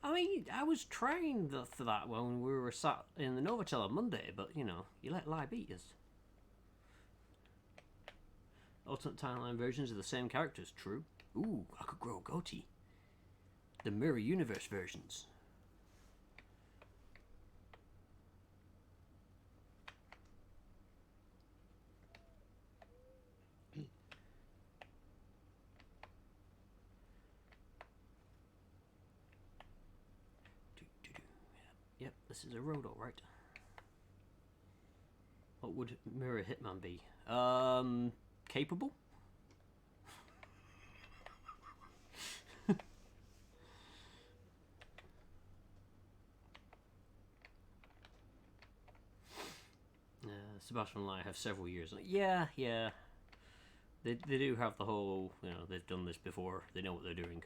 I mean, I was trying for that when we were sat in the Novotel on Monday, but, you know, you let Lai beat us. Alternate timeline versions of the same characters, true. Ooh, I could grow a goatee. The Mirror Universe versions. Yep, this is a road, alright. What would Mirror Hitman be? Capable? Sebastian and I have several years. Yeah. They do have the whole, you know, they've done this before. They know what they're doing.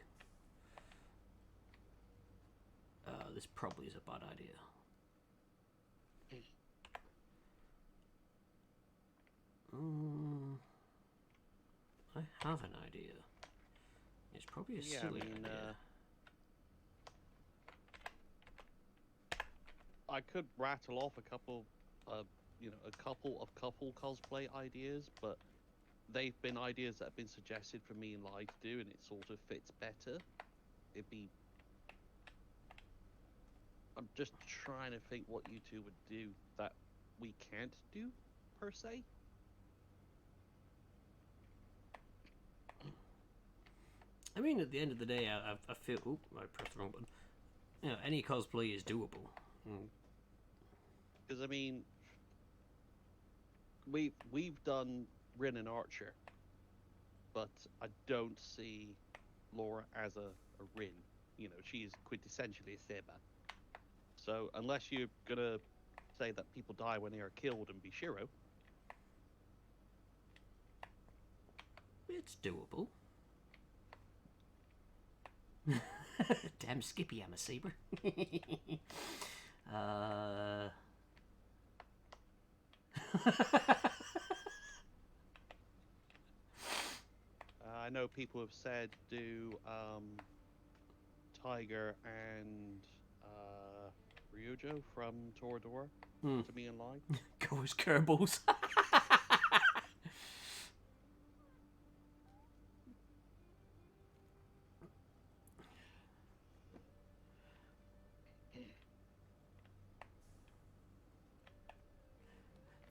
This probably is a bad idea. I have an idea. It's probably a silly idea. I could rattle off a couple of couple cosplay ideas, but they've been ideas that have been suggested for me and Lai to do, and it sort of fits better. I'm just trying to think what you two would do that we can't do, per se. I mean, at the end of the day, I feel... Oop, I pressed the wrong button. You know, any cosplay is doable. Because, I mean, we've done Rin and Archer, but I don't see Laura as a Rin. You know, she is quintessentially a Saber. So unless you're gonna say that people die when they are killed and be Shiro, It's doable. Damn Skippy, I'm a saber. I know people have said do Tiger and Ryujo from Toradora to me and Lai. Go as Kerbals.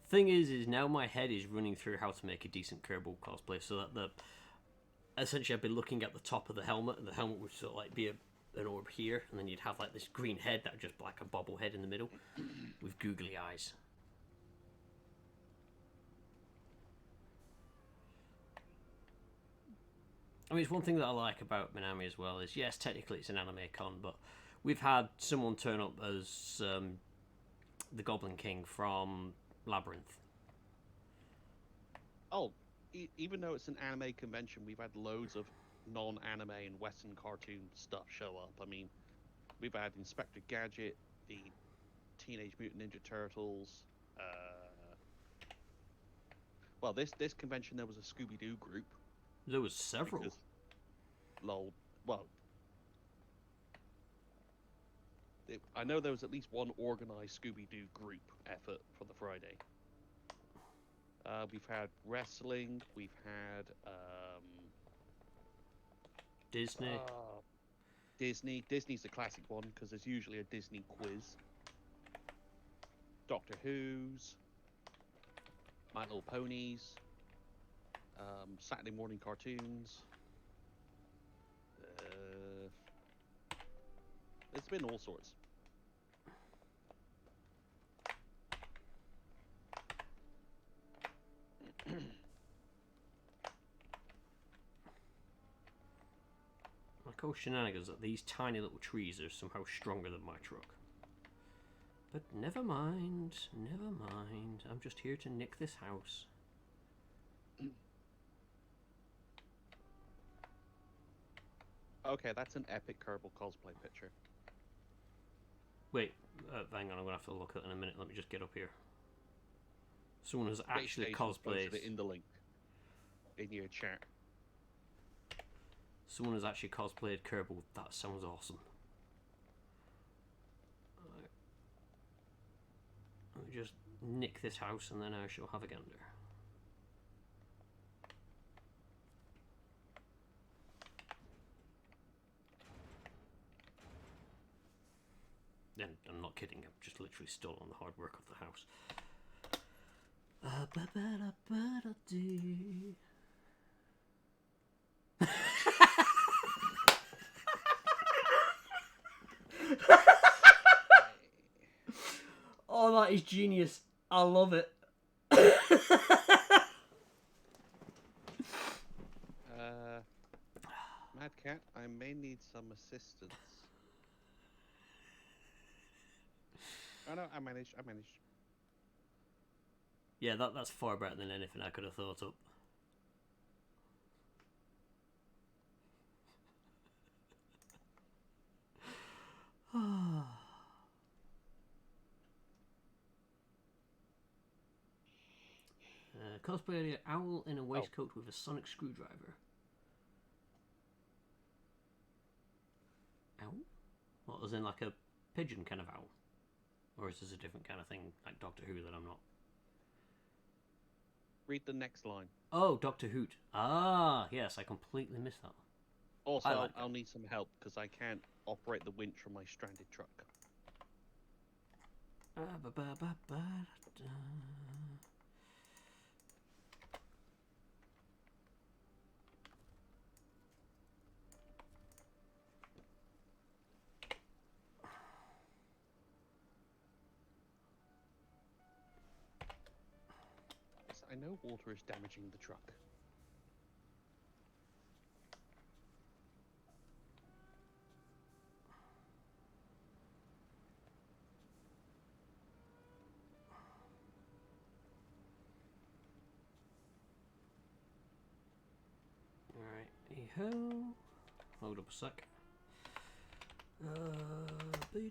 Thing is now my head is running through how to make a decent Kerbal cosplay, so that essentially I'd be looking at the top of the helmet, and the helmet would sort of like be an orb here, and then you'd have like this green head that would just like a bobblehead in the middle with googly eyes. I mean, it's one thing that I like about Minami as well is, yes, technically it's an anime con, but we've had someone turn up as the Goblin King from Labyrinth. Oh, even though it's an anime convention, we've had loads of non-anime and Western cartoon stuff show up. I mean, we've had Inspector Gadget, the Teenage Mutant Ninja Turtles. Well, this convention there was a Scooby-Doo group. There was several. Because, well, I know there was at least one organized Scooby-Doo group effort for the Friday. We've had wrestling. We've had Disney. Disney. Disney's the classic one because there's usually a Disney quiz. Doctor Who's, My Little Ponies, Saturday morning cartoons. It's been all sorts. My call shenanigans that these tiny little trees are somehow stronger than my truck. But never mind, never mind. I'm just here to nick this house. Okay, that's an epic Kerbal cosplay picture. Wait, hang on, I'm gonna have to look at it in a minute. Let me just get up here. Someone has actually cosplayed it in the link in your chat. Someone has actually cosplayed Kerbal. That sounds awesome. Let me just nick this house and then I shall have a gander. And I'm not kidding, I've just literally stolen the hard work of the house. Oh, that is genius. I love it. Mad Cat, I may need some assistance. Oh no, I managed. Yeah, that's far better than anything I could have thought up. Cosplay an owl in a waistcoat with a sonic screwdriver. Owl? What, as in like a pigeon kind of owl? Or is this a different kind of thing, like Doctor Who, that I'm not? Read the next line. Oh, Doctor Hoot. Ah, yes, I completely missed that. Also, I'll need some help because I can't operate the winch from my stranded truck. I know water is damaging the truck. ho. Hold up a sec. There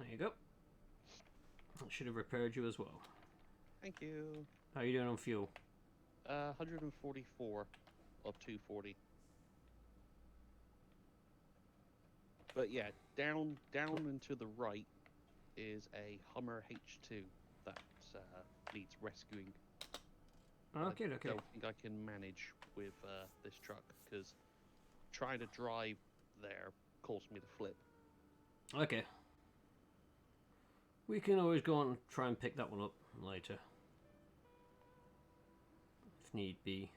you go. That should have repaired you as well. Thank you. How are you doing on fuel? 144 of 240. But yeah, down and to the right is a Hummer H2 that needs rescuing. Okay, I okay. don't think I can manage with this truck because trying to drive there caused me to flip. Okay. We can always go on and try and pick that one up later. If need be.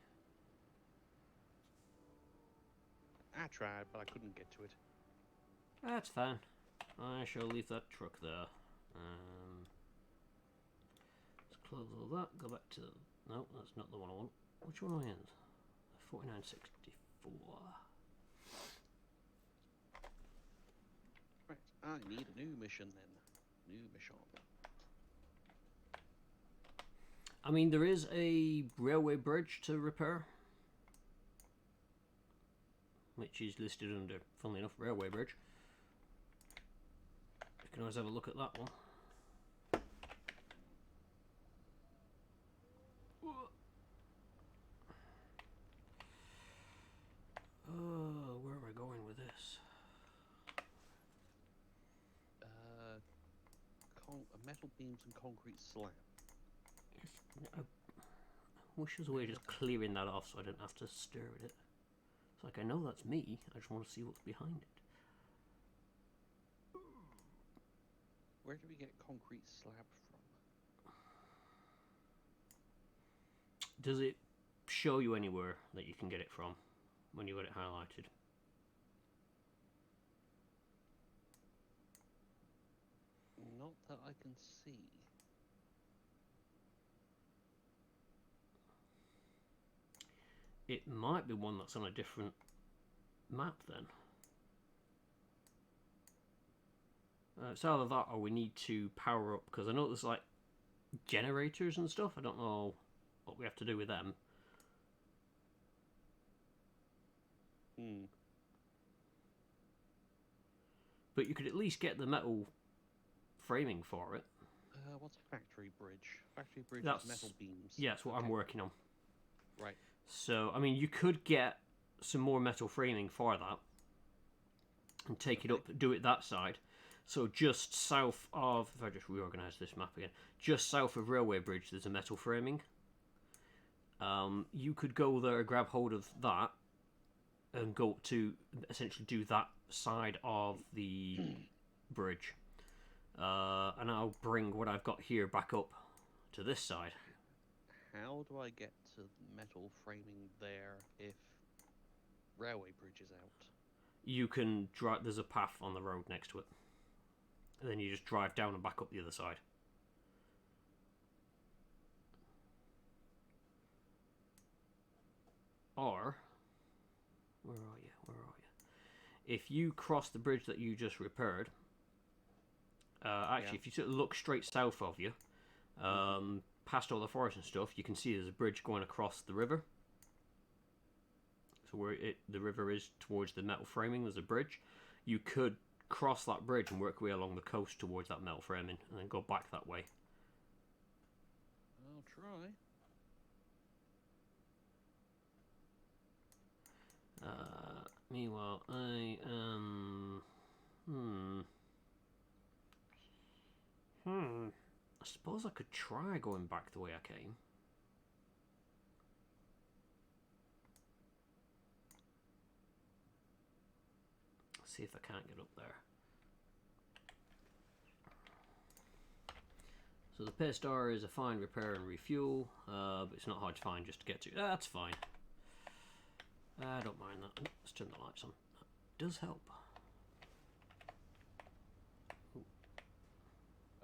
I tried, but I couldn't get to it. That's fine. I shall leave that truck there. Let's close all that. Go back to... No, that's not the one I want. Which one am I in? 4964. Right, I need a new mission then. New mission. I mean, there is a railway bridge to repair, which is listed under, funnily enough, railway bridge. You can always have a look at that one. Where am I going with this? Metal beams and concrete slab. I wish there was a way of just clearing that off so I didn't have to stare at it. It's like, I know that's me, I just want to see what's behind it. Where do we get concrete slab from? Does it show you anywhere that you can get it from when you got it highlighted? Not that I can see. It might be one that's on a different map then. It's either that or we need to power up, because I know there's like generators and stuff. I don't know what we have to do with them. But you could at least get the metal framing for it. What's a factory bridge? Factory bridge That's, is metal beams. Yeah, that's what I'm working on. Right. So, I mean, you could get some more metal framing for that and take it up, do it that side. So just south of, if I just reorganise this map again, just south of Railway Bridge, there's a metal framing. You could go there, grab hold of that, and go to essentially do that side of the bridge. And I'll bring what I've got here back up to this side. How do I get to metal framing there if railway bridge is out? You can drive, there's a path on the road next to it. And then you just drive down and back up the other side. Or, where are you? Where are you? If you cross the bridge that you just repaired, actually, if you sort of look straight south of you, past all the forest and stuff, you can see there's a bridge going across the river. So where the river is towards the metal framing, there's a bridge. You could cross that bridge and work your way along the coast towards that metal framing, and then go back that way. I'll try. Meanwhile, I am... I suppose I could try going back the way I came. See if I can't get up there. So the pit star is a find, repair, and refuel, but it's not hard to find just to get to. That's fine. I don't mind that. Let's turn the lights on. That does help.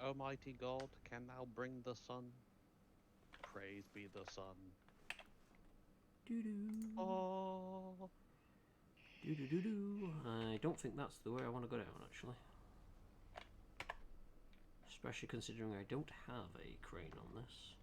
Almighty God, can thou bring the sun? Praise be the sun. Doo-doo. Oh. Doo-doo-doo-doo. I don't think that's the way I want to go down, actually. Especially considering I don't have a crane on this.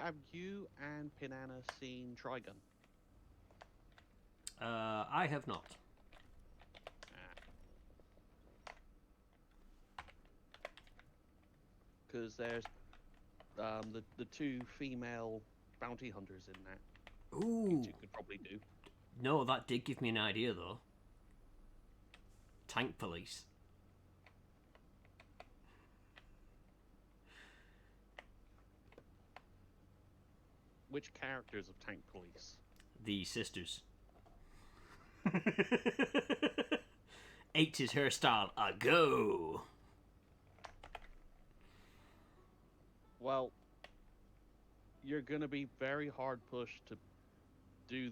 have you and Pinana seen Trigun? I have not. Because there's the two female bounty hunters in that. Ooh. You could probably do. No, that did give me an idea, though. Tank police. Which characters of Tank Police? The sisters. 80s hairstyle, a go! Well, you're going to be very hard pushed to do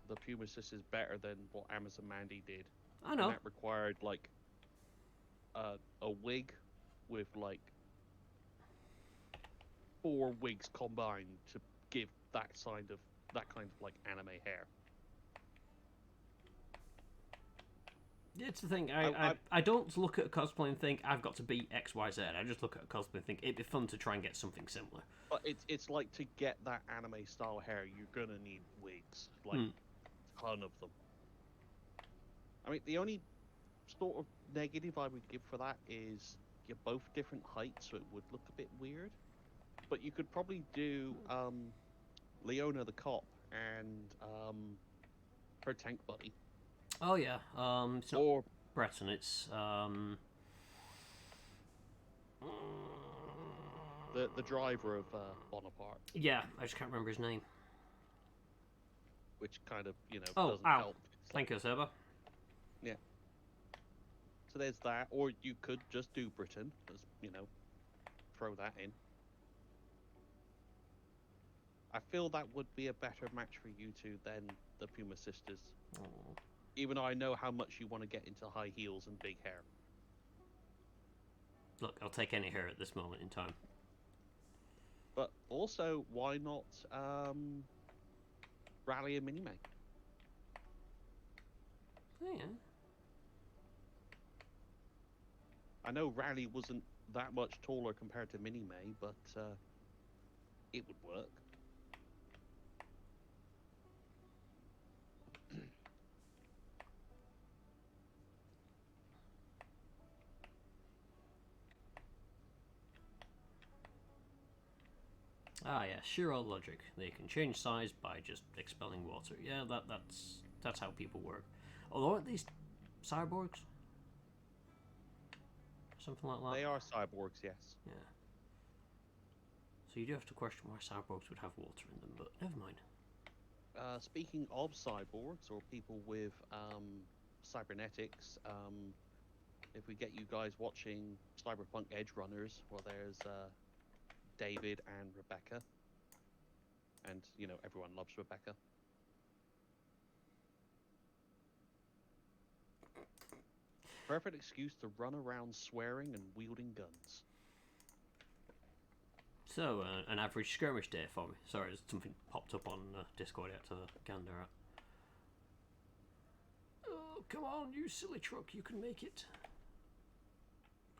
the Puma Sisters better than what Amazon Mandy did. I know. And that required, like, a wig with, like, 4 wigs combined to give that kind of like anime hair. It's the thing, I don't look at a cosplay and think I've got to be X, Y, Z. I just look at a cosplay and think it'd be fun to try and get something similar. But it's like, to get that anime style hair, you're gonna need wigs, like a ton of them. I mean, the only sort of negative I would give for that is you're both different heights, so it would look a bit weird. But you could probably do Leona the cop and her tank buddy. Oh yeah, it's not Or Breton, it's the driver of Bonaparte, yeah, I just can't remember his name. which kind of, Oh, doesn't ow. help. It's Thank you, Seba. Yeah. So there's that, or you could just do Britain, as throw that in. I feel that would be a better match for you two than the Puma Sisters. Oh. Even though I know how much you want to get into high heels and big hair. Look, I'll take any hair at this moment in time. But also, why not Rally and Minimay? Oh, yeah. I know Rally wasn't that much taller compared to Minimay, but it would work. Ah, yeah, sheer old logic. They can change size by just expelling water. Yeah, that's how people work. Although, aren't these cyborgs? Something like that? They are cyborgs, yes. Yeah. So you do have to question why cyborgs would have water in them, but never mind. Speaking of cyborgs, or people with cybernetics, if we get you guys watching Cyberpunk Edge Runners, well, there's David and Rebecca. And, everyone loves Rebecca. Perfect excuse to run around swearing and wielding guns. So, an average skirmish day for me. Sorry, something popped up on Discord I had to gander at. Oh, come on, you silly truck, you can make it.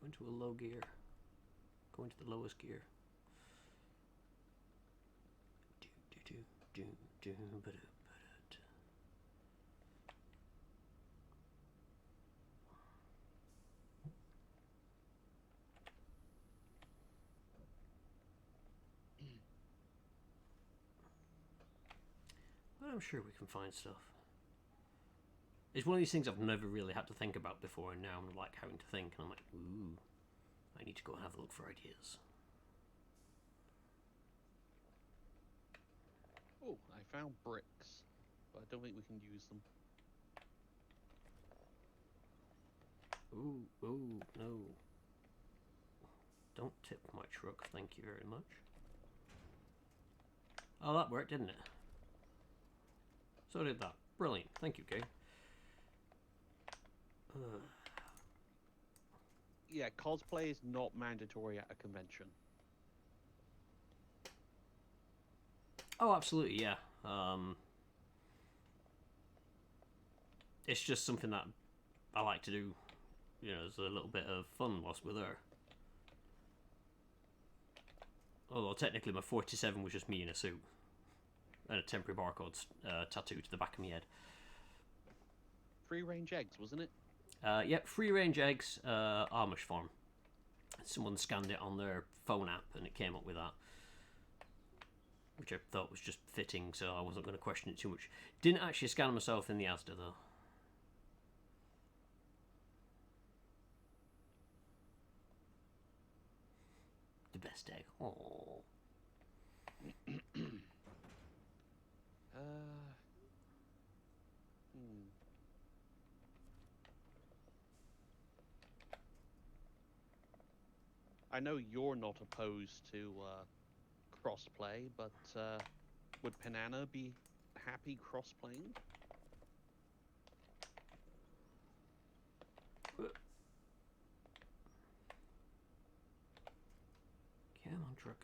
Go into a low gear. Go into the lowest gear. But I'm sure we can find stuff. It's one of these things I've never really had to think about before, and now I'm like having to think, and I'm like, ooh, I need to go and have a look for ideas. Oh, I found bricks, but I don't think we can use them. Ooh, no. Don't tip my truck, thank you very much. Oh, that worked, didn't it? So did that. Brilliant. Thank you, Kay. Yeah, cosplay is not mandatory at a convention. Oh, absolutely, yeah. It's just something that I like to do, as a little bit of fun whilst we're there. Although technically my 47 was just me in a suit. And a temporary barcode tattooed to the back of my head. Free range eggs, wasn't it? Yep, free range eggs, Amish farm. Someone scanned it on their phone app and it came up with that. Which I thought was just fitting, so I wasn't going to question it too much. Didn't actually scan myself in the Asda though. The best egg. Oh. I know you're not opposed to crossplay, but would Panana be happy crossplaying? Come on, truck.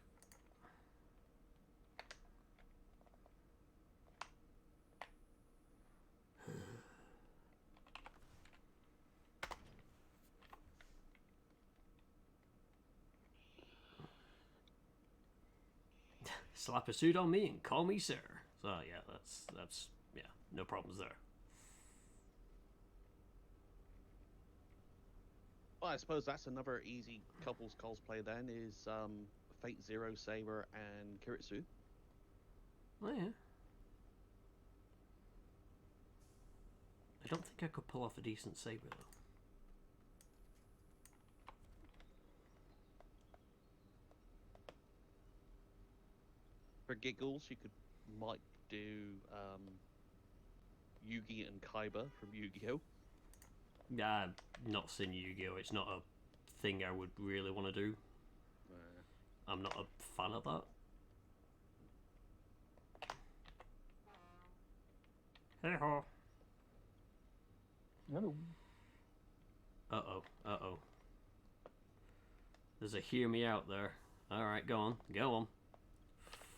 Slap a suit on me and call me sir. So yeah, that's yeah, no problems there. Well, I suppose that's another easy couples cosplay then, is Fate Zero Saber and Kiritsu. Oh yeah. I don't think I could pull off a decent saber though. For giggles, you might do Yugi and Kaiba from Yu-Gi-Oh! Yeah, I've not seen Yu-Gi-Oh! It's not a thing I would really want to do. I'm not a fan of that. Hey ho. Hello. Uh-oh. There's a hear me out there. Alright, go on.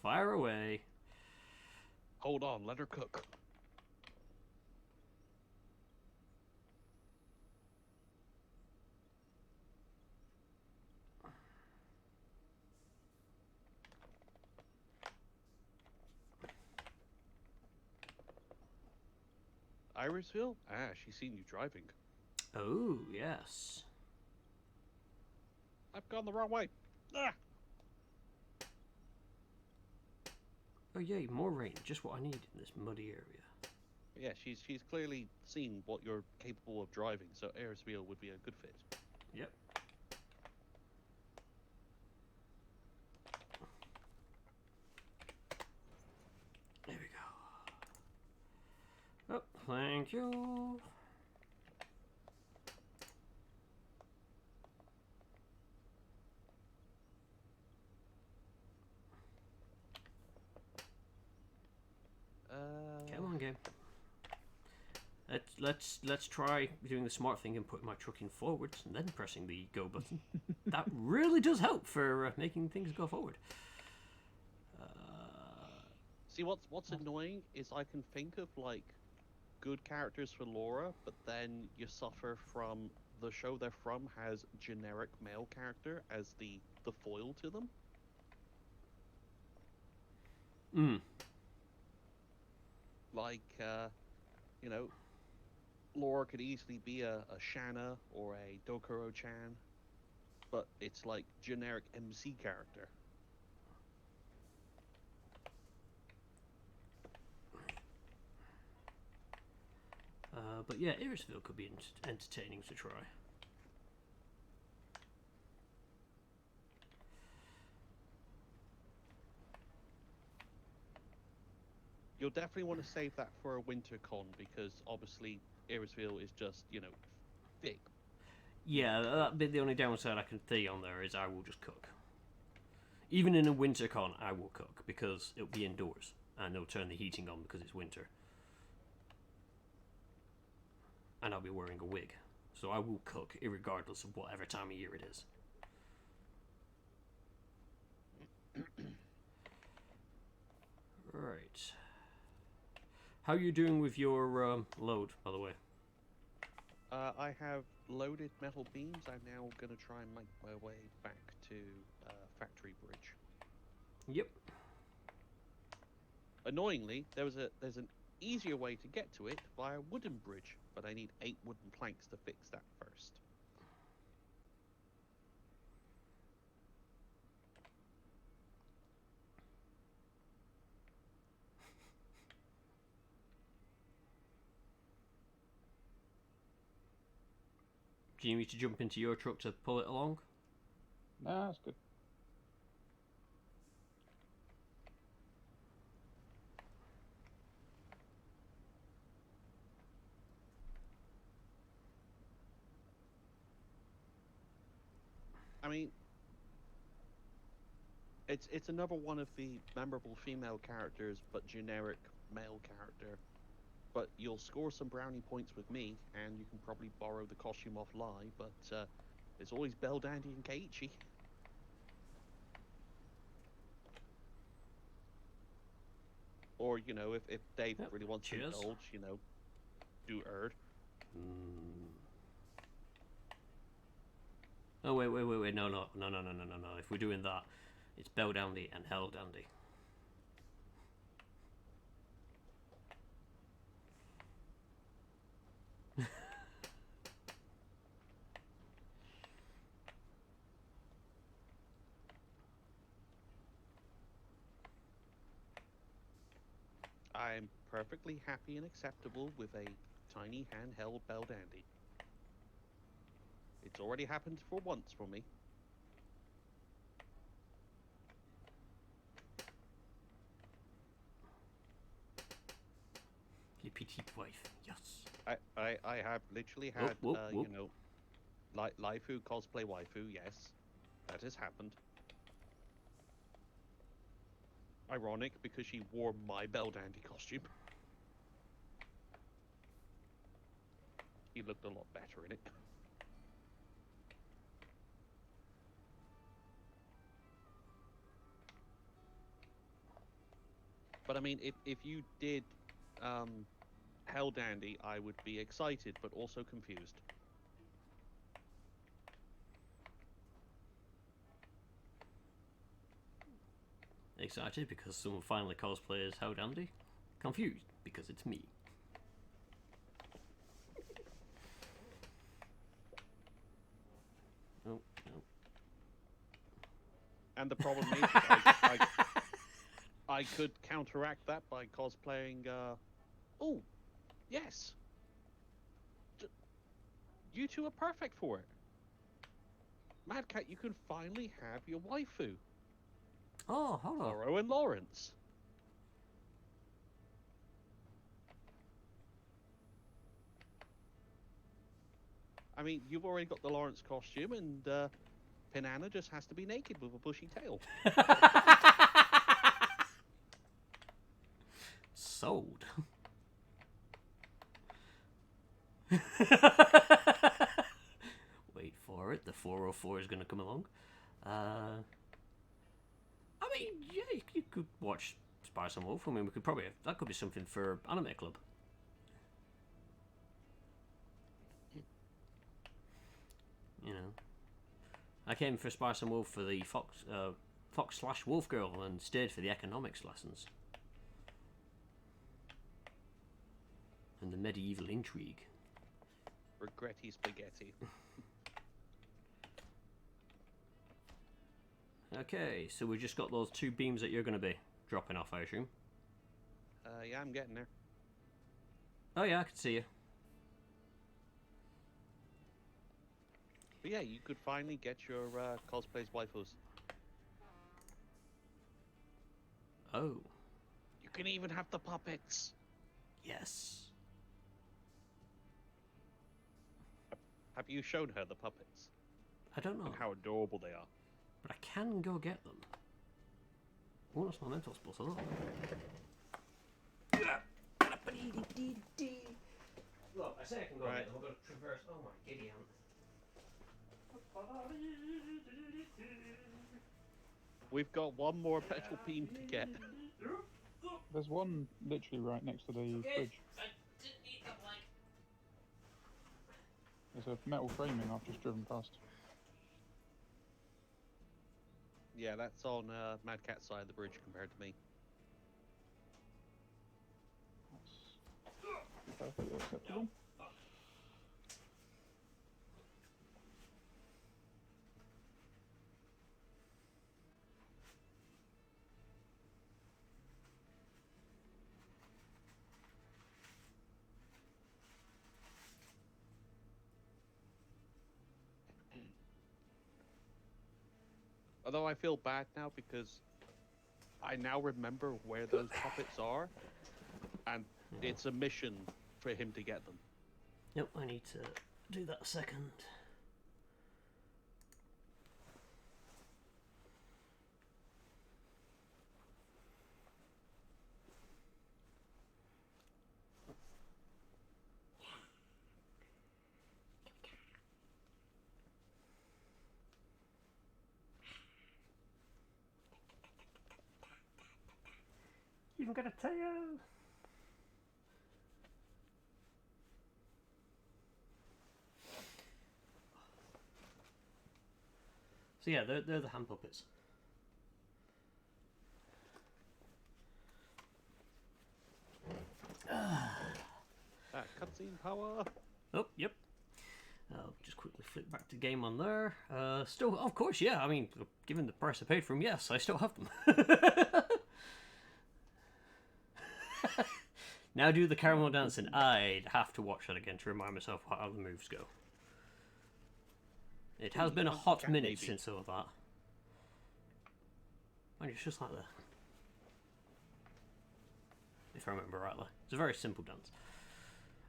Fire away. Hold on, let her cook. Irisville? Ah, she's seen you driving. Oh, yes. I've gone the wrong way. Ah! Oh yay, more rain. Just what I need in this muddy area. Yeah, she's clearly seen what you're capable of driving, so Aerisville would be a good fit. Yep. There we go. Oh, thank you. Come on, game. Let's try doing the smart thing and putting my truck in forwards and then pressing the go button. That really does help for making things go forward. See, what's annoying is I can think of like good characters for Laura, but then you suffer from the show they're from has generic male character as the foil to them. Like, you know, Laura could easily be a Shanna or a Dokuro-chan, but it's like generic MC character. But yeah, Irisville could be entertaining to try. You'll definitely want to save that for a winter con, because obviously Irisville is just, you know, big. Yeah, that'd be the only downside I can see on there is I will just cook. Even in a winter con, I will cook because it'll be indoors and they'll turn the heating on because it's winter. And I'll be wearing a wig. So I will cook irregardless of whatever time of year it is. Right. How are you doing with your load, by the way? I have loaded metal beams. I'm now going to try and make my way back to Factory Bridge. Yep. Annoyingly, there's an easier way to get to it via a wooden bridge, but I need 8 wooden planks to fix that first. Do you need me to jump into your truck to pull it along? Nah, that's good. I mean, it's another one of the memorable female characters, but generic male character. But you'll score some brownie points with me, and you can probably borrow the costume off Lai. But there's always Belle Dandy and Keiichi. Or if Dave Yep, really wants to cheers. indulge, do Erd. Oh wait, no. If we're doing that, it's Bell Dandy and Hell Dandy. I'm perfectly happy and acceptable with a tiny handheld Belle Dandy. It's already happened for once for me. Le petite wife, yes. I have literally had, Whoop. Laifu cosplay waifu, yes. That has happened. Ironic, because she wore my Belle Dandy costume. He looked a lot better in it. But I mean, if you did Hell Dandy, I would be excited, but also confused. Excited because someone finally cosplays Hell Dandy. Confused because it's me. Oh, no. And the problem is, I could counteract that by cosplaying. Oh, yes. You two are perfect for it. Mad Cat, you can finally have your waifu. Oh, hold on. Lauro and Lawrence. I mean, you've already got the Lawrence costume, and Pinana just has to be naked with a bushy tail. Sold. Wait for it. The 404 is going to come along. I mean, yeah, you could watch Spice and Wolf. I mean, we could probably that could be something for Anime Club. You know, I came for Spice and Wolf for the Fox/Wolf Girl and stayed for the economics lessons and the medieval intrigue. Regretty spaghetti. Okay, so we've just got those 2 beams that you're going to be dropping off, I assume. Yeah, I'm getting there. Oh yeah, I can see you. But yeah, you could finally get your cosplays waifus. Oh. You can even have the puppets. Yes. Have you shown her the puppets? I don't know. And how adorable they are. But I can go get them. Oh, that's my mental spell, so look, I say I can go get them, I've got to traverse. Oh my giddy aunt. We've got one more metal beam to get. There's one literally right next to the bridge. I didn't need that blank. There's a metal framing I've just driven past. Yeah, that's on Mad Cat's side of the bridge compared to me. That's perfectly acceptable. Although I feel bad now because I now remember where those puppets are, and it's a mission for him to get them. Nope, I need to do that a second. Even got a tail. So yeah, they're the hand puppets. Cutscene power. Oh, yep. I'll just quickly flick back to game on there. Still, of course, yeah. I mean, given the price I paid for them, yes, I still have them. Now do the caramel dancing. I'd have to watch that again to remind myself how the moves go. It has been a hot minute since all of that. And it's just like that. If I remember rightly. It's a very simple dance.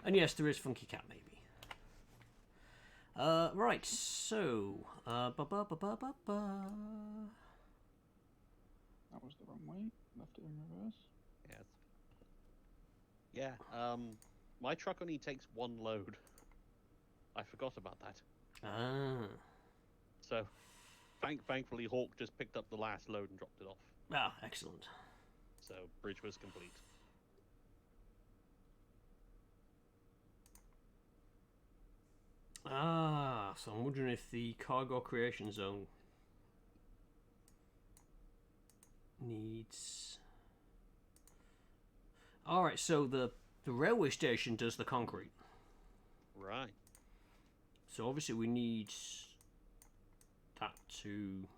And yes, there is Funky Cat, maybe. Right, so... That was the wrong way. Left it in reverse. Yes. Yeah, my truck only takes one load. I forgot about that. Ah. So, thankfully, Hawk just picked up the last load and dropped it off. Ah, excellent. So, bridge was complete. Ah, so I'm wondering if the cargo creation zone needs... Alright, so the railway station does the concrete. Right. So obviously we need that to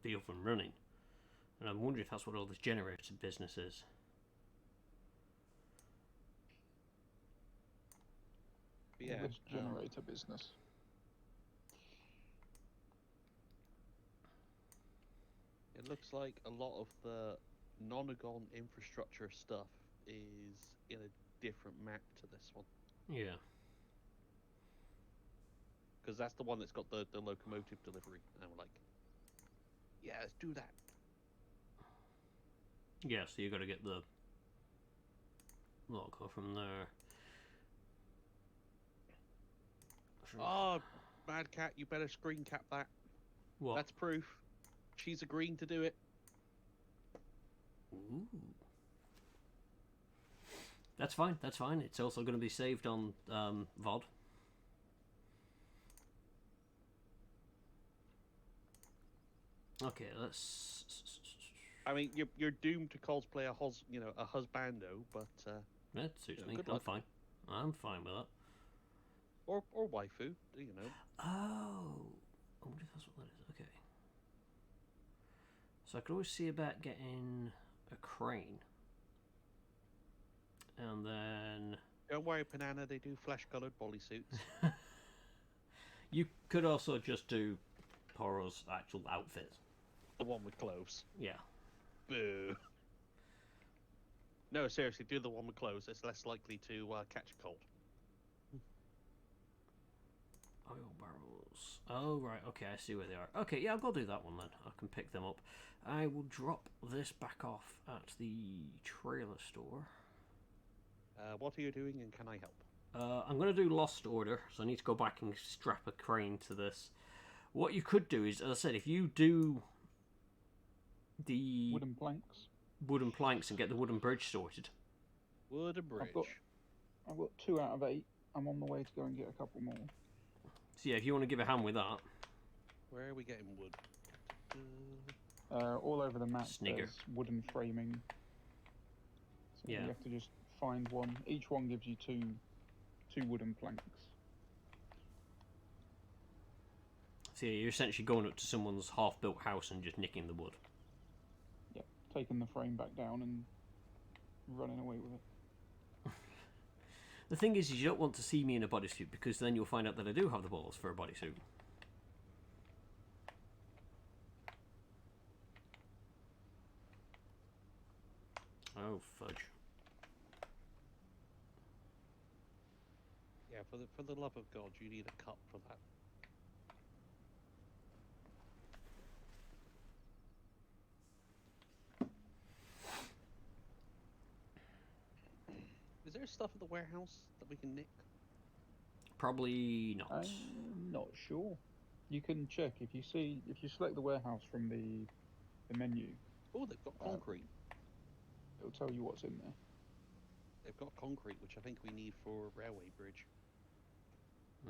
be up and running. And I'm wondering if that's what all this generator business is. Yeah. This generator business. It looks like a lot of the Nonagon infrastructure stuff is in a different map to this one. Yeah. Because that's the one that's got the locomotive delivery. And we're like, yeah, let's do that. Yeah, so you got to get the logo from there. Oh, Mad Cat, you better screen cap that. What? That's proof. She's agreeing to do it. Ooh. That's fine, that's fine. It's also going to be saved on VOD. Okay, let's... I mean, you're doomed to cosplay a husbando, but That suits me. good I'm luck. fine. I'm fine with that. or waifu, you know. Oh, I wonder if that's what that is. Okay. So I could always see about getting a crane. And then... Don't worry, Banana, they do flesh-coloured bodysuits. You could also just do Poro's actual outfit. The one with clothes. Yeah. Boo. No, seriously, do the one with clothes. It's less likely to catch a cold. Oil barrels. Oh, right. Okay, I see where they are. Okay, yeah, I'll go do that one then. I can pick them up. I will drop this back off at the trailer store. What are you doing, and can I help? I'm going to do Lost Order, so I need to go back and strap a crane to this. What you could do is, as I said, if you do the Wooden planks. and get the wooden bridge sorted. Wooden bridge. I've got 2 out of 8. I'm on the way to go and get a couple more. So yeah, if you want to give a hand with that. Where are we getting wood? All over the map, Snigger. there's wooden framing. So Yeah. you have to just find one. Each one gives you two wooden planks. So yeah, you're essentially going up to someone's half-built house and just nicking the wood. Yep, taking the frame back down and running away with it. The thing is you don't want to see me in a bodysuit because then you'll find out that I do have the balls for a bodysuit. Oh, fudge. Yeah, for the love of God, you need a cup for that. Is there stuff at the warehouse that we can nick? Probably not. I'm not sure. You can check if you select the warehouse from the menu. Oh, they've got concrete. It'll tell you what's in there. They've got concrete, which I think we need for railway bridge.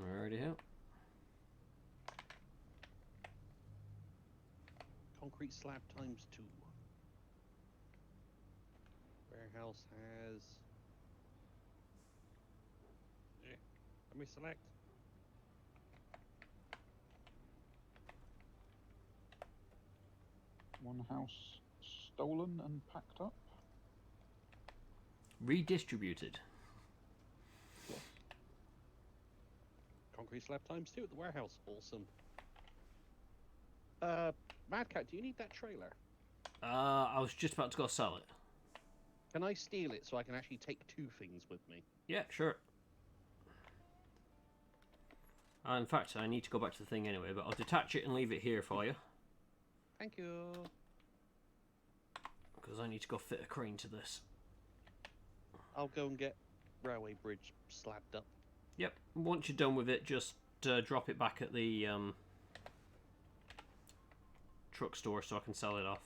Already out. Concrete slab times 2. Warehouse has... Let me select. One house stolen and packed up. Redistributed. Yes. Concrete slab times 2 at the warehouse. Awesome. Mad Cat, do you need that trailer? I was just about to go sell it. Can I steal it so I can actually take 2 things with me? Yeah, sure. In fact, I need to go back to the thing anyway, but I'll detach it and leave it here for you. Thank you. Because I need to go fit a crane to this. I'll go and get railway bridge slabbed up. Yep, once you're done with it, just drop it back at the truck store so I can sell it off.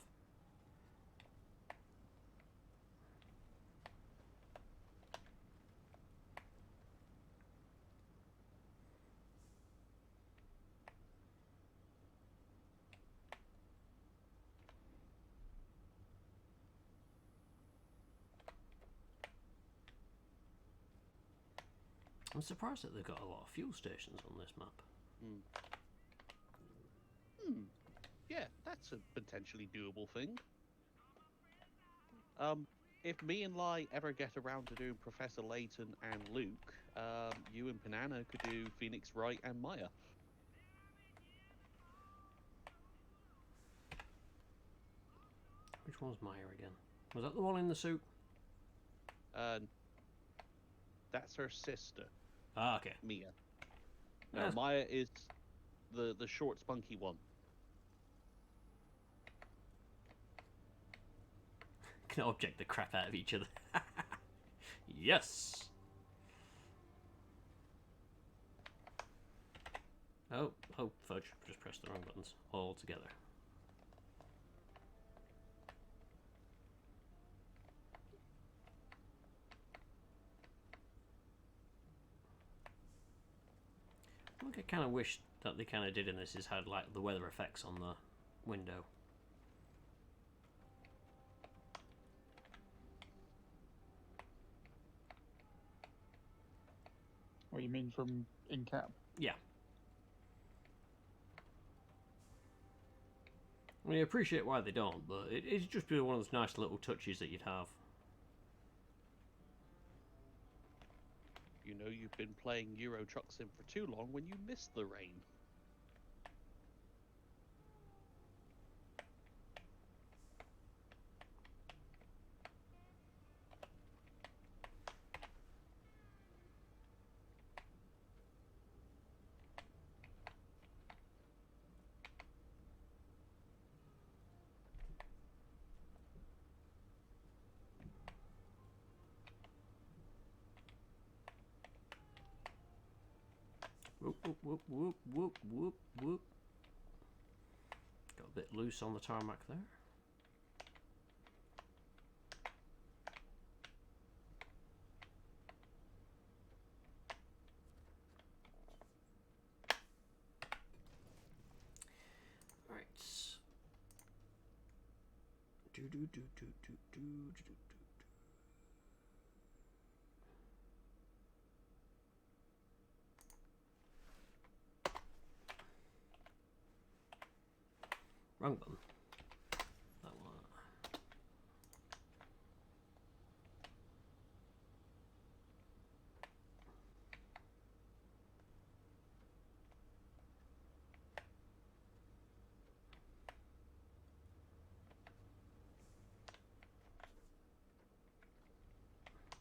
I'm surprised that they've got a lot of fuel stations on this map. Yeah, that's a potentially doable thing. If me and Lai ever get around to doing Professor Layton and Luke, you and Banana could do Phoenix Wright and Maya. Which one's Maya again? Was that the one in the suit? That's her sister, Ah, okay. Mia. No, Yes. Maya is the short, spunky one. Can object the crap out of each other. Yes! Oh, fudge. Just pressed the wrong buttons all together. What I kind of wish that they kind of did in this is had like the weather effects on the window. What you mean from in-cap? Yeah. I mean, I appreciate why they don't, but it's just one of those nice little touches that you'd have. You know you've been playing Euro Truck Sim for too long when you missed the rain. Whoop, whoop, whoop, whoop, whoop, whoop, whoop. Got a bit loose on the tarmac there. Wrong button. That one.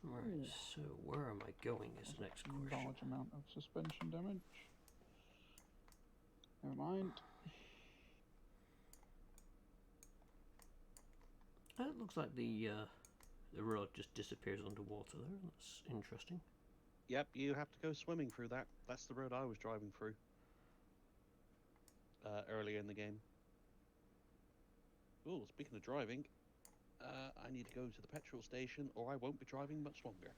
Right, so where am I going is the next question. Large amount of suspension damage. Never mind. It looks like the road just disappears underwater there. That's interesting. Yep, you have to go swimming through that. That's the road I was driving through earlier in the game. Oh, speaking of driving, I need to go to the petrol station or I won't be driving much longer.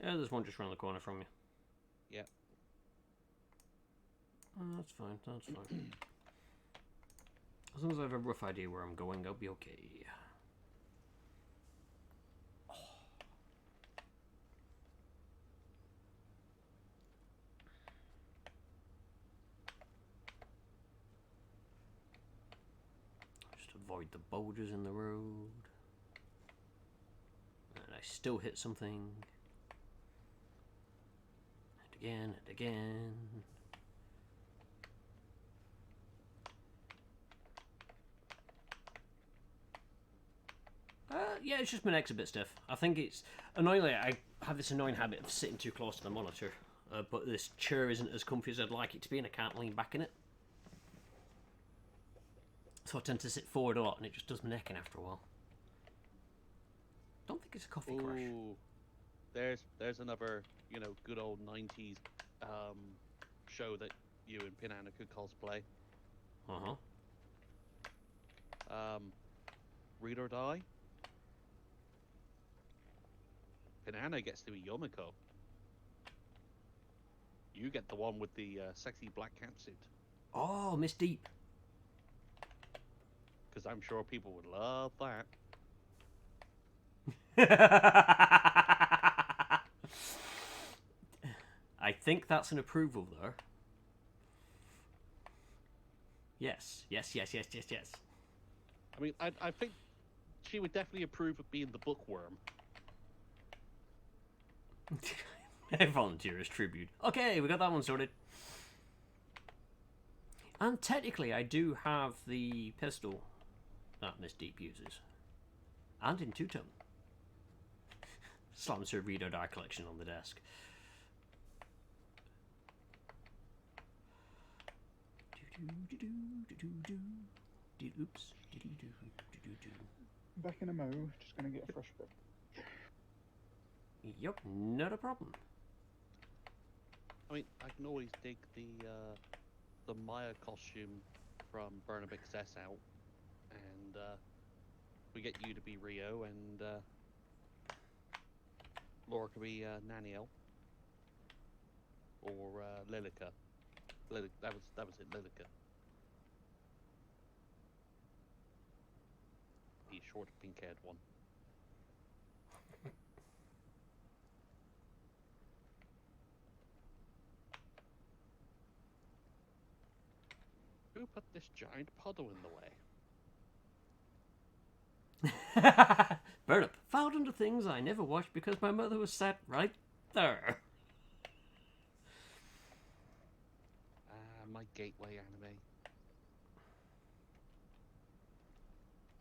Yeah, there's one just around the corner from you. Yeah. Oh, that's fine, that's fine. As long as I have a rough idea where I'm going, I'll be okay. Just avoid the boulders in the road. And I still hit something. And again, and again. Yeah, it's just my neck's a bit stiff. I think it's... Annoyingly, I have this annoying habit of sitting too close to the monitor. But this chair isn't as comfy as I'd like it to be, and I can't lean back in it. So I tend to sit forward a lot, and it just does my neck in after a while. Don't think it's a coffee crash. There's another, good old 90s show that you and Pinana could cosplay. Uh-huh. Read or Die. Pinana gets to be Yomiko. You get the one with the sexy black catsuit. Oh, Miss Deep. Because I'm sure people would love that. I think that's an approval there. Yes. I mean, I think she would definitely approve of being the bookworm. Volunteer as tribute. Okay, we got that one sorted. And technically, I do have the pistol that Miss Deep uses. And in two-tone. Slams her Read or Die collection on the desk. Oops. Back in a mo, just gonna get a fresh bit. Yep, not a problem. I mean, I can always dig the Maya costume from Burnham Excess out, and we get you to be Rio, and Laura could be Naniel or Lilica. That was it, Lilica. The short, pink-haired one. Who put this giant puddle in the way? Burnham, filed under things I never watched because my mother was sat right there. My gateway anime.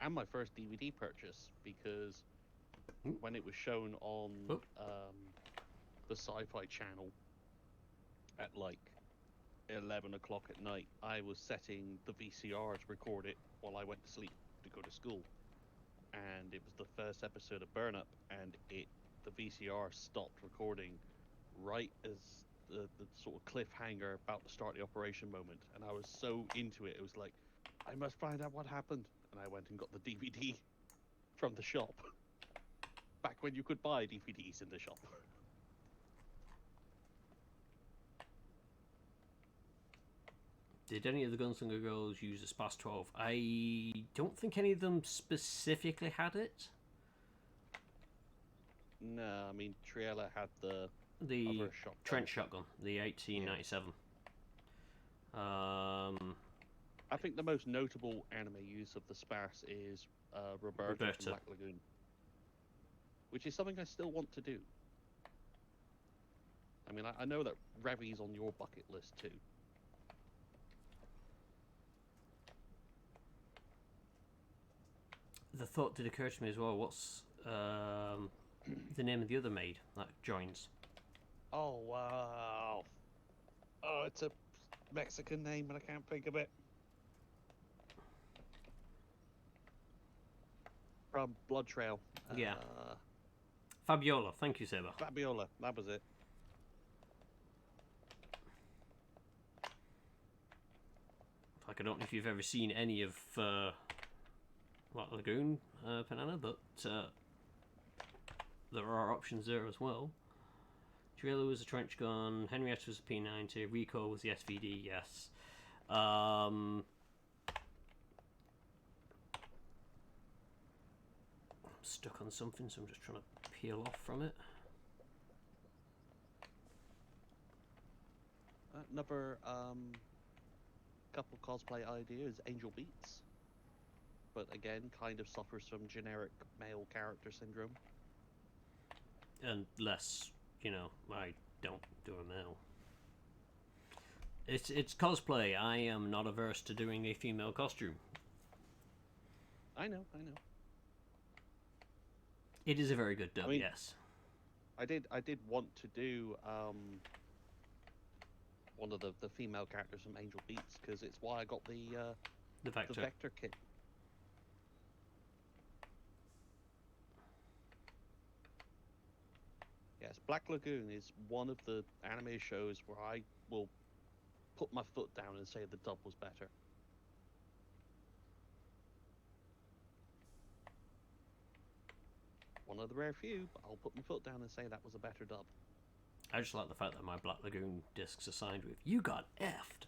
And my first DVD purchase, because when it was shown on the Sci-Fi Channel at like 11 o'clock at night, I was setting the VCR to record it while I went to sleep to go to school. And it was the first episode of Burn Up, and the VCR stopped recording right as the sort of cliffhanger about to start the operation moment, and I was so into it. It was like, I must find out what happened, and I went and got the DVD from the shop. Back when you could buy DVDs in the shop. Did any of the Gunslinger Girls use a SPAS 12? I don't think any of them specifically had it. No, I mean Triella had the The other shotgun. trench shotgun, the 1897. I think the most notable anime use of the SPAS is Roberta Roberta. from Black Lagoon, which is something I still want to do. I mean, I know that Revy's on your bucket list too. The thought did occur to me as well. What's the name of the other maid that joins? Oh wow! Oh, it's a Mexican name, and I can't think of it. From Blood Trail. Yeah. Fabiola. Thank you, Saber. Fabiola. That was it. Like, I don't know if you've ever seen any of Black Lagoon, Banana, but there are options there as well. Triella was a trench gun, Henrietta was a P90, Rico was the SVD, yes. I'm stuck on something, so I'm just trying to peel off from it. Another couple cosplay ideas, Angel Beats. But again, kind of suffers from generic male character syndrome. Unless, you know, I don't do a male. It's cosplay. I am not averse to doing a female costume. I know. It is a very good dub, I mean, yes. I did want to do one of the female characters from Angel Beats, because it's why I got the Vector kit. Yes, Black Lagoon is one of the anime shows where I will put my foot down and say the dub was better. One of the rare few, but I'll put my foot down and say that was a better dub. I just like the fact that my Black Lagoon discs are signed with "You got effed."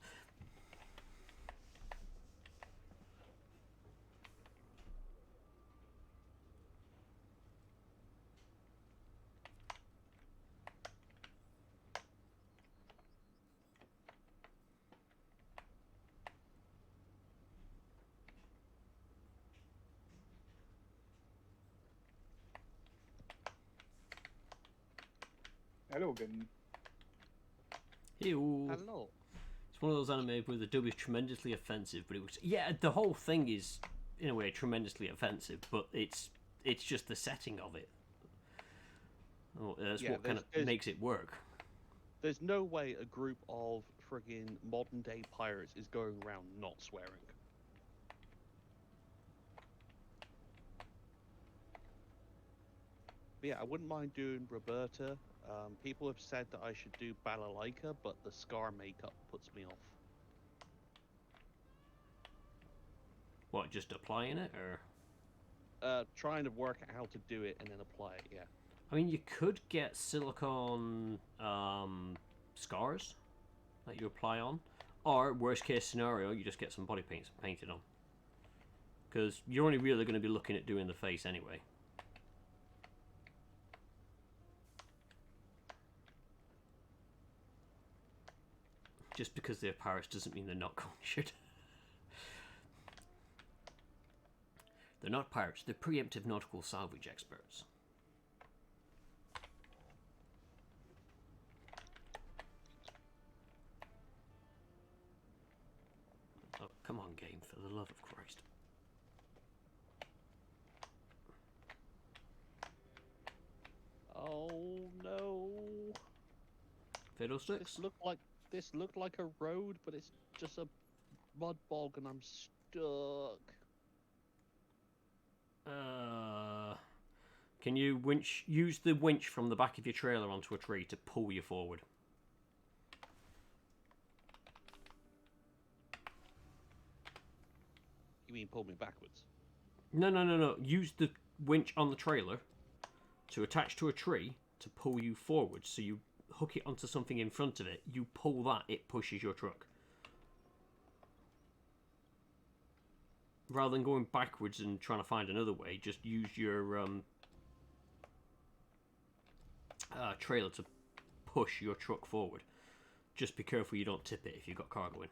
Hello again. Ew. Hello. It's one of those anime where the dub is tremendously offensive, but it was the whole thing is in a way tremendously offensive, but it's just the setting of it. Oh, that's what kind of makes it work. There's no way a group of friggin' modern day pirates is going around not swearing. But yeah, I wouldn't mind doing Roberta. People have said that I should do Balalaika, but the scar makeup puts me off. What, just applying it, or? Trying to work out how to do it and then apply it, yeah. I mean, you could get silicone scars that you apply on, or worst case scenario, you just get some body paints painted on. Because you're only really going to be looking at doing the face anyway. Just because they're pirates doesn't mean they're not conjured. They're not pirates, they're preemptive nautical salvage experts. Oh, come on, game, for the love of Christ. Oh no. Fiddlesticks? This looked like a road, but it's just a mud bog and I'm stuck. Can you use the winch from the back of your trailer onto a tree to pull you forward? You mean pull me backwards? No. Use the winch on the trailer to attach to a tree to pull you forward. So you hook it onto something in front of it. You pull that, it pushes your truck. rather than going backwards and trying to find another way, just use your trailer to push your truck forward. Just be careful you don't tip it if you've got cargo in.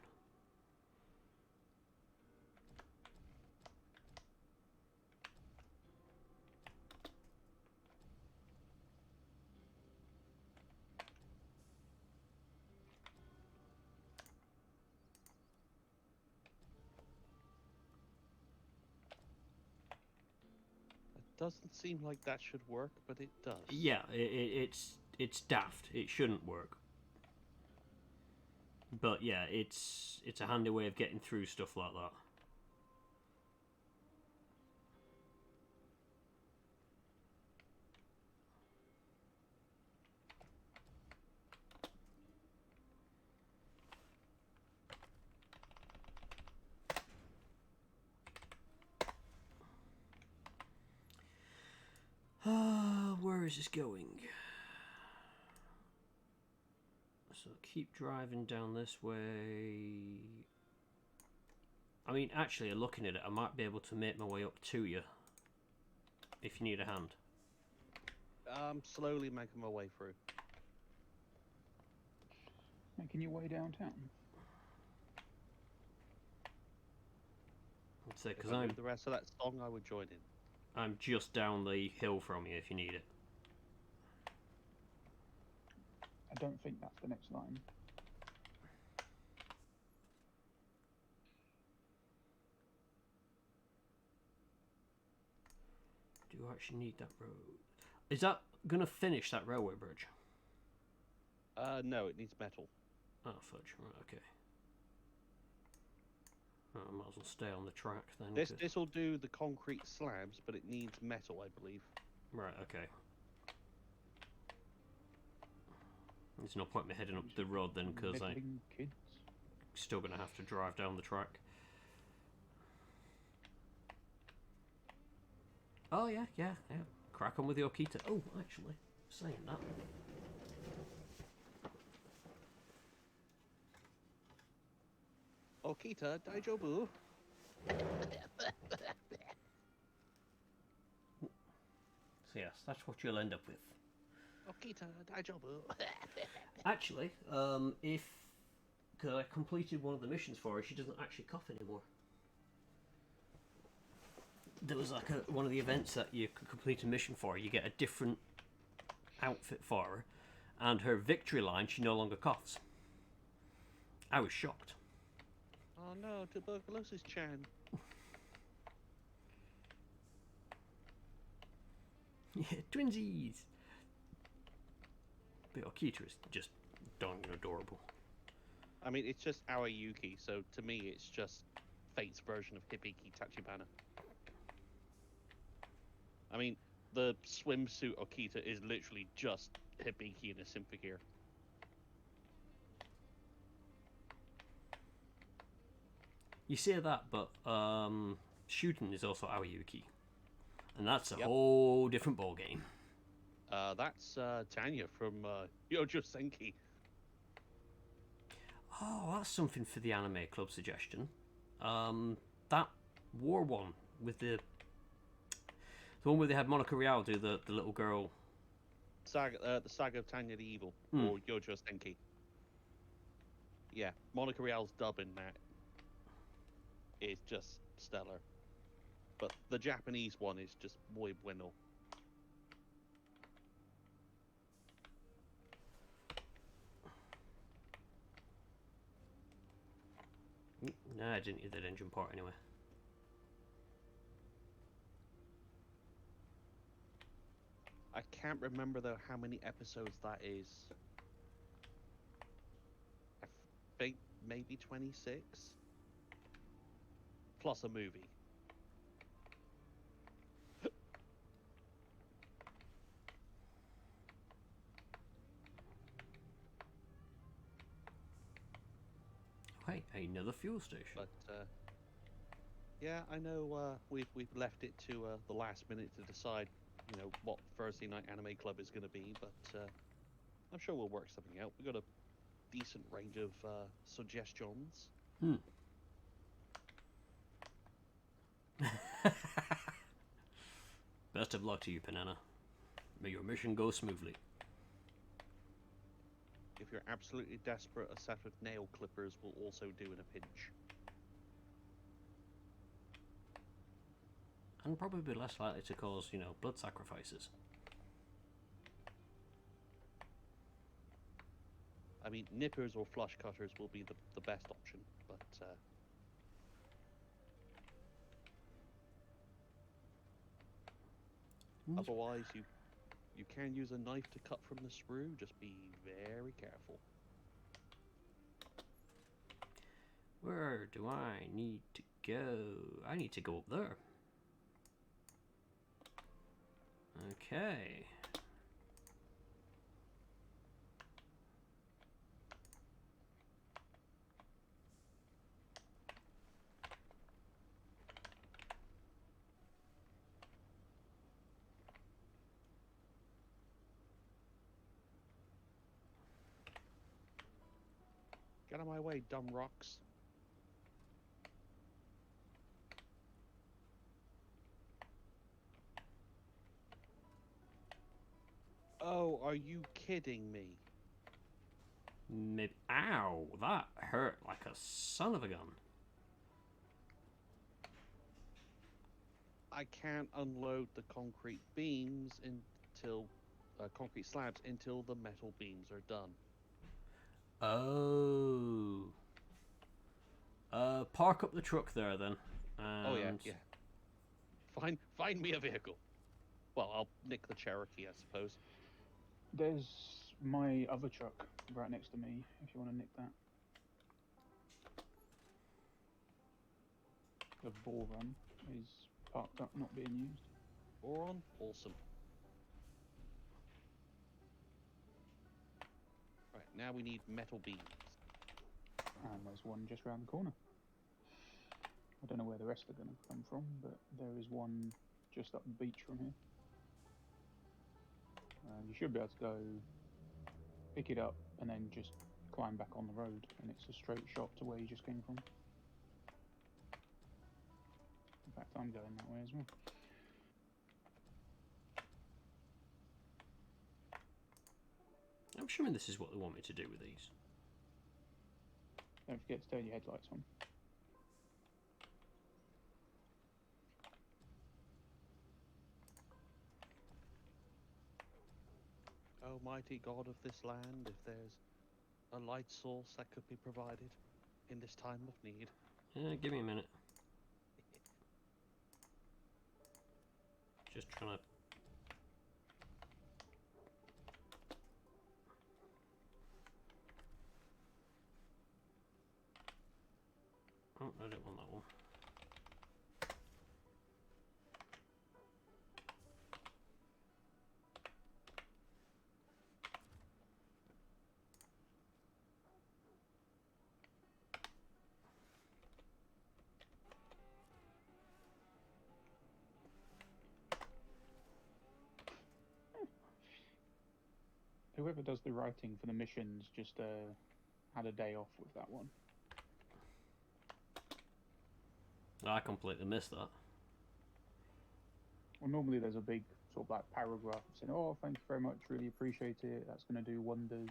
It doesn't seem like that should work, but it does. Yeah, it's daft. It shouldn't work. But yeah, it's a handy way of getting through stuff like that. Where is this going? So keep driving down this way. I mean, actually, looking at it, I might be able to make my way up to you if you need a hand. I'm slowly making my way through. Making your way downtown. I'd say because If I knew the rest of that song, I would join in. I'm just down the hill from you if you need it. I don't think that's the next line. Do you actually need that road? Is that going to finish that railway bridge? No, it needs metal. Oh, fudge. Right, okay. Oh, I might as well stay on the track then. This will do the concrete slabs, but it needs metal, I believe. Right, okay. There's no point in me heading up the road then, because I'm kids. still going to have to drive down the track. Oh, yeah. Crack on with the Okita. Oh, actually, saying that. Okita, daijobu. So yes, that's what you'll end up with. Okita, daijobu. Actually, if... Because I completed one of the missions for her, she doesn't actually cough anymore. There was like one of the events that you could complete a mission for, you get a different outfit for her, and her victory line, she no longer coughs. I was shocked. Oh no, tuberculosis Chan. Yeah, twinsies! But Okita is just darn adorable. I mean, it's just our Yuki, so to me it's just Fate's version of Hibiki Tachibana. I mean, the swimsuit Okita is literally just Hibiki in a simple gear. You say that, but shooting is also Aoyuki. And that's a whole different ballgame. That's Tanya from Yojo Senki. Oh, that's something for the anime club suggestion. That war one with the one where they had Monica Rial do the little girl. The Saga of Tanya the Evil, or Yojo Senki. Yeah, Monica Rial's dub in that is just stellar. But the Japanese one is just muy bueno. No, I didn't need that engine part anyway. I can't remember though how many episodes that is. I think maybe 26. Plus a movie. Hey, another fuel station. But yeah, I know we've left it to the last minute to decide, you know, what Thursday Night Anime Club is going to be. But I'm sure we'll work something out. We've got a decent range of suggestions. Best of luck to you, Panana. May your mission go smoothly. If you're absolutely desperate, a set of nail clippers will also do in a pinch. And probably be less likely to cause, blood sacrifices. I mean, nippers or flush cutters will be the best option, but otherwise you can use a knife to cut from the sprue. Just be very careful. Where do I need to go? I need to go up there. Okay. Get out of my way, dumb rocks. Oh, are you kidding me? Maybe. Ow! That hurt like a son of a gun. I can't unload the concrete beams until concrete slabs until the metal beams are done. Oh. Park up the truck there then. Oh yeah. Find me a vehicle. Well, I'll nick the Cherokee, I suppose. There's my other truck right next to me, if you want to nick that. The Boron is parked up, not being used. Boron? Awesome. Right, now we need metal beams. And there's one just round the corner. I don't know where the rest are going to come from, but there is one just up the beach from here. You should be able to go pick it up and then just climb back on the road, and it's a straight shot to where you just came from. In fact, I'm going that way as well. I'm assuming this is what they want me to do with these. Don't forget to turn your headlights on. Almighty God of this land, if there's a light source that could be provided in this time of need. Yeah, give me a minute. Just trying to... Oh, I don't want that one. Whoever does the writing for the missions just had a day off with that one. I completely missed that. Well, normally there's a big sort of like paragraph saying, "Oh, thank you very much, really appreciate it. That's going to do wonders."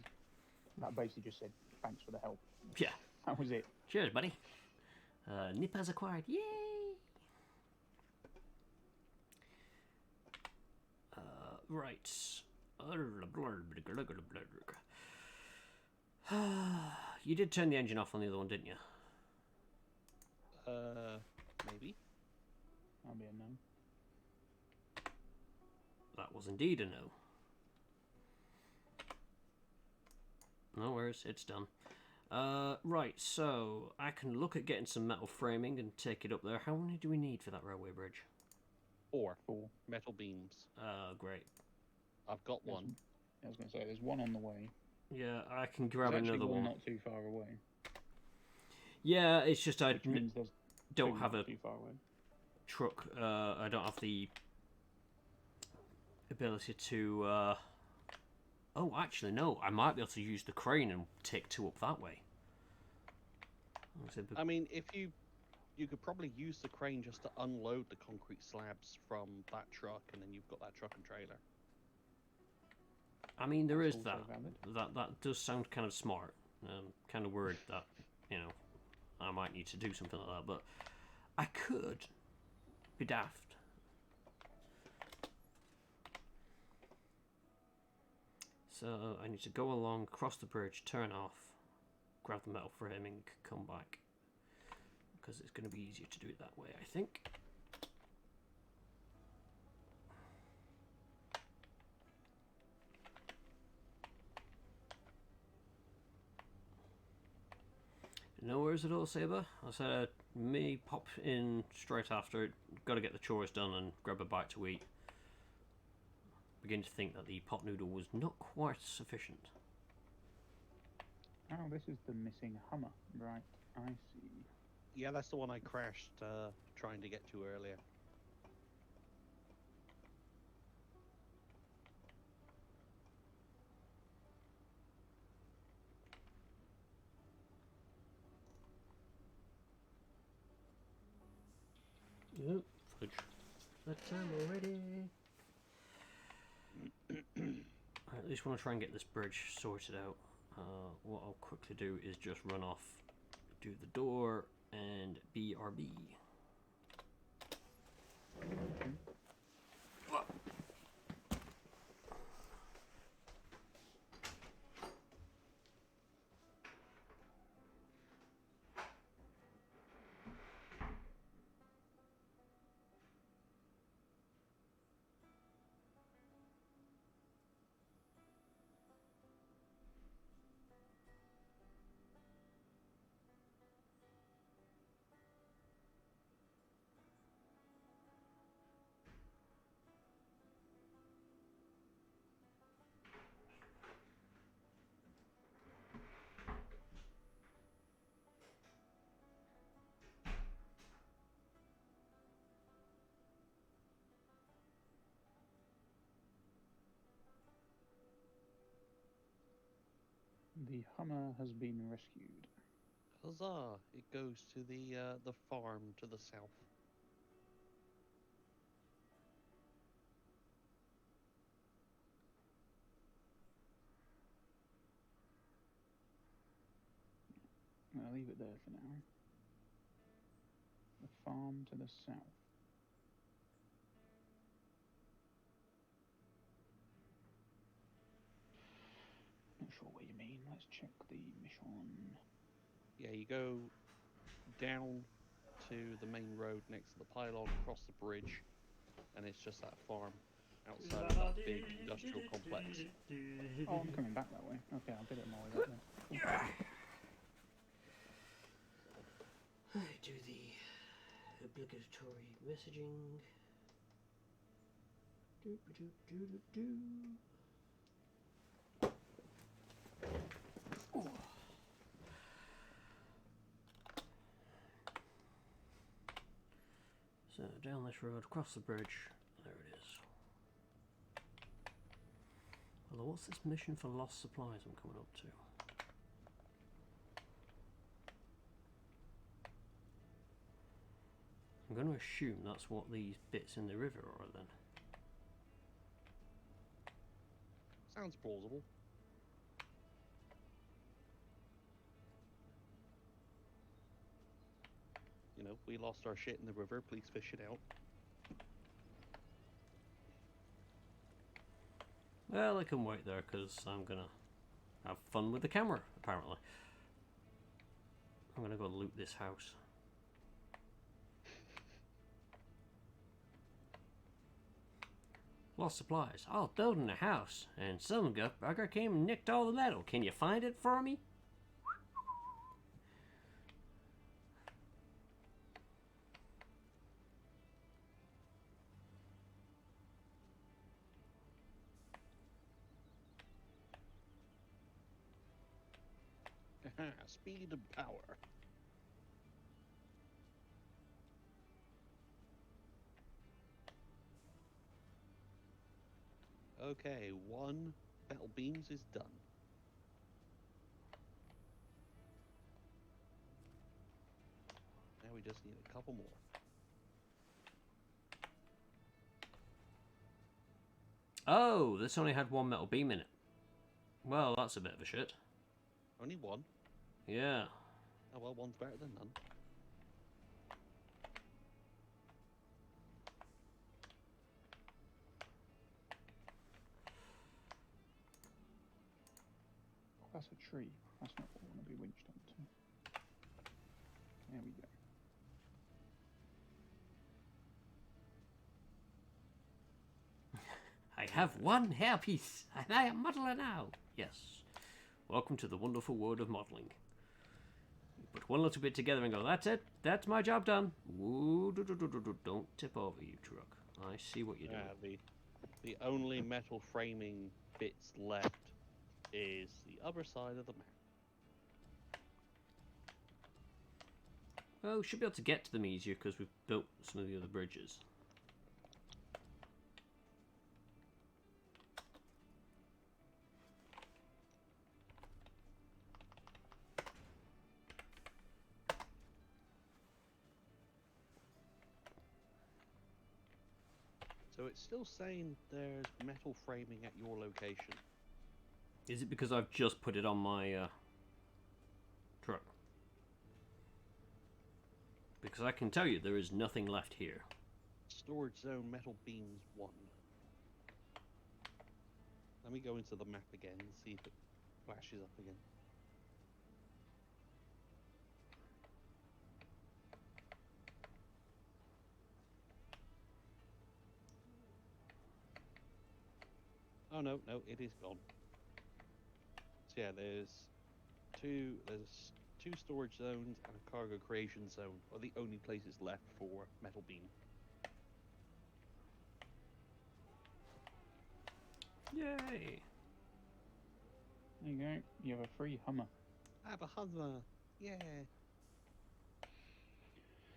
That basically just said, "Thanks for the help." Yeah. That was it. Cheers, buddy. Nippers acquired. Yay! Right. You did turn the engine off on the other one, didn't you? Maybe. That'll be a no. That was indeed a no. No worries, it's done. Right, so I can look at getting some metal framing and take it up there. How many do we need for that railway bridge? 4 Four. metal beams. Great. I've got one. I was going to say, there's one on the way. Yeah, I can grab There's actually another one. not too far away. Yeah, it's just I Which means there's don't two have not a too far away. truck. I don't have the ability to... Oh, actually, no. I might be able to use the crane and take 2 up that way. I mean, if you you could probably use the crane just to unload the concrete slabs from that truck, and then you've got that truck and trailer. I mean, there That's is that. also valid. That does sound kind of smart. Kind of worried that, you know, I might need to do something like that, but I could be daft. So I need to go along, cross the bridge, turn off, grab the metal framing, come back. Because it's going to be easier to do it that way, I think. No worries at all, Saber. I said me pop in straight after. Got to get the chores done and grab a bite to eat. Begin to think that the pot noodle was not quite sufficient. Oh, this is the missing Hummer. Right, I see. Yeah, that's the one I crashed trying to get to earlier. Yep, fudge. That time already. I at least want to try and get this bridge sorted out. What I'll quickly do is just run off, do the door, and BRB. The Hummer has been rescued. Huzzah! It goes to the farm to the south. I'll leave it there for now. The farm to the south. Not sure what you mean. Let's check the mission. Yeah, you go down to the main road next to the pylon, across the bridge, and it's just that farm outside of that big industrial complex. Oh, I'm coming back that way. Okay, I'll get it on my way back then. Cool. I do the obligatory messaging. So down this road, across the bridge, there it is. Although, what's this mission for lost supplies I'm coming up to? I'm going to assume that's what these bits in the river are then. Sounds plausible. You know, we lost our shit in the river, please fish it out. Well, I can wait there because I'm going to have fun with the camera, apparently. I'm going to go loot this house. Lost supplies. Oh, building a house. And some gutbugger came and nicked all the metal. Can you find it for me? Speed and power. Okay, 1 metal beams is done. Now we just need a couple more. Oh, this only had one metal beam in it. Well, that's a bit of a shit. Only one? Yeah. Oh well, one's better than none. Oh, that's a tree. That's not what I want to be winched onto. There we go. I have one hairpiece, and I am modeler now. Yes. Welcome to the wonderful world of modeling. You put one little bit together and go, that's it. That's my job done. Ooh, don't tip over, you truck. I see what you're doing. The only metal framing bits left is the other side of the map. Well, we should be able to get to them easier because we've built some of the other bridges. So it's still saying there's metal framing at your location. Is it because I've just put it on my truck? Because I can tell you there is nothing left here. Storage zone metal beams 1. Let me go into the map again and see if it flashes up again. Oh no, it is gone. So yeah, there's two storage zones and a cargo creation zone are the only places left for metal beam. Yay! There you go. You have a free Hummer. I have a Hummer. Yeah.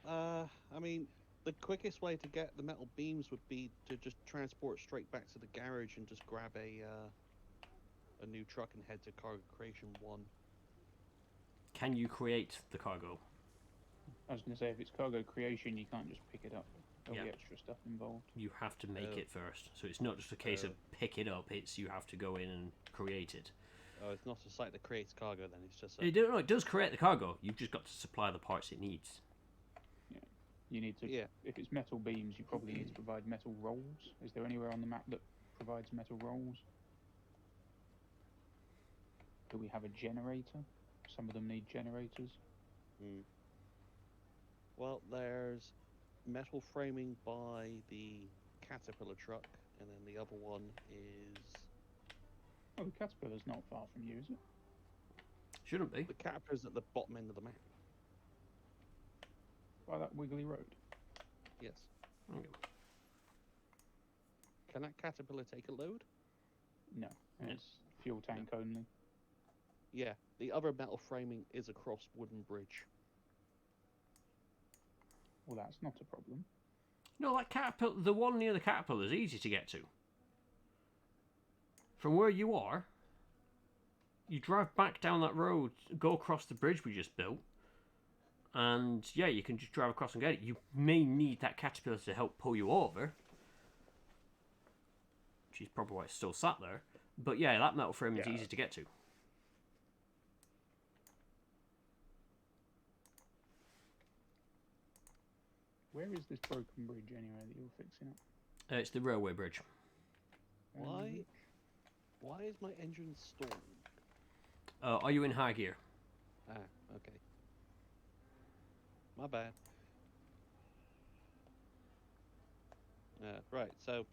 I mean, the quickest way to get the metal beams would be to just transport straight back to the garage and just grab a new truck and head to cargo creation 1. Can you create the cargo? I was going to say, if it's cargo creation, you can't just pick it up. There'll be extra stuff involved. You have to make it first. So it's not just a case of pick it up, it's you have to go in and create it. Oh, it's not a site that creates cargo then, it's just It does create the cargo. You've just got to supply the parts it needs. Yeah. You need to... Yeah. If it's metal beams, you probably need to provide metal rolls. Is there anywhere on the map that provides metal rolls? Do we have a generator? Some of them need generators. Well, there's metal framing by the Caterpillar truck, and then the other one is... Oh, the Caterpillar's not far from you, is it? Shouldn't be. The Caterpillar's at the bottom end of the map. By that wiggly road? Yes. Okay. Can that Caterpillar take a load? No, it's fuel tank only. Yeah, the other metal framing is across wooden bridge. Well, that's not a problem. No, that caterpillar, the one near the Caterpillar is easy to get to. From where you are, you drive back down that road, go across the bridge we just built, and yeah, you can just drive across and get it. You may need that Caterpillar to help pull you over, which is probably why it's still sat there. But yeah, that metal frame is easy to get to. Where is this broken bridge anyway that you're fixing up? It's the railway bridge. Why is my engine stalled? Are you in high gear? Ah, okay. My bad. Right, so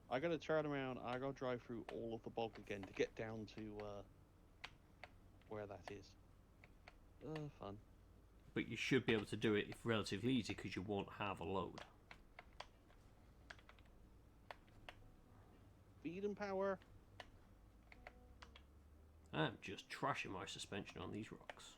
I gotta turn around, I gotta drive through all of the bog again to get down to where that is. Fun. But you should be able to do it relatively easy because you won't have a load. Speed and power. I'm just trashing my suspension on these rocks.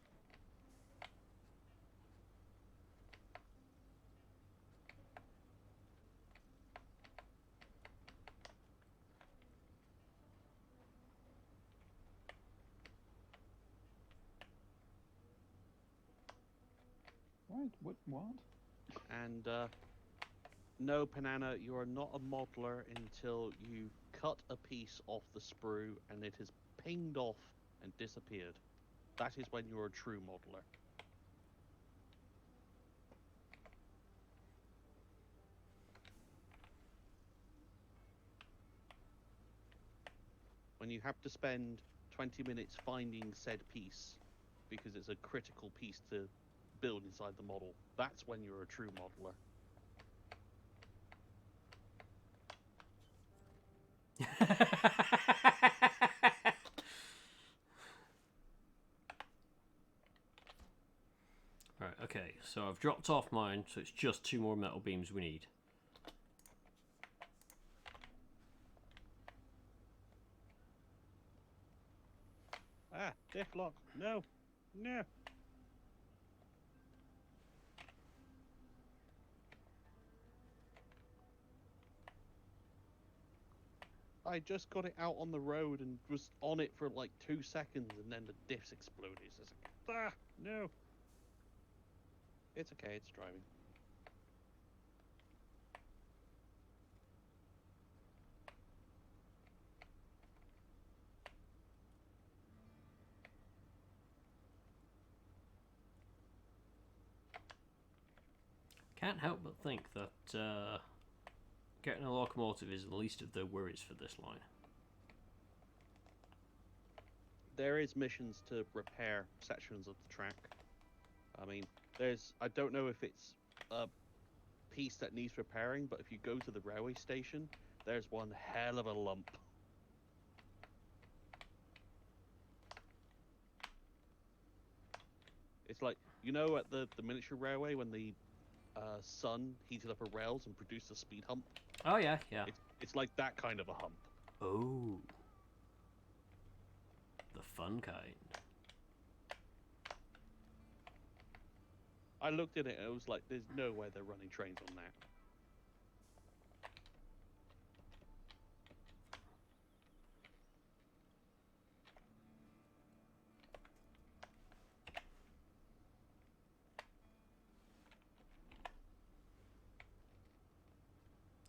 Why What? And no, Panana, you are not a modeler until you cut a piece off the sprue and it has pinged off and disappeared. That is when you're a true modeler. When you have to spend 20 minutes finding said piece because it's a critical piece to build inside the model, that's when you're a true modeler. Right, okay, so I've dropped off mine, so it's just 2 more metal beams we need. Ah, deathlock. No. No. I just got it out on the road and was on it for like 2 seconds and then the diffs exploded. So it's like, ah, no. It's okay, it's driving. Can't help but think that getting a locomotive is the least of the worries for this line. There is missions to repair sections of the track. I mean, I don't know if it's a piece that needs repairing, but if you go to the railway station, there's one hell of a lump. It's like, you know, at the miniature railway when the sun heated up a rails and produced a speed hump? Oh yeah, yeah. It's like that kind of a hump. Oh. The fun kind. I looked at it and I was like, there's no way they're running trains on that.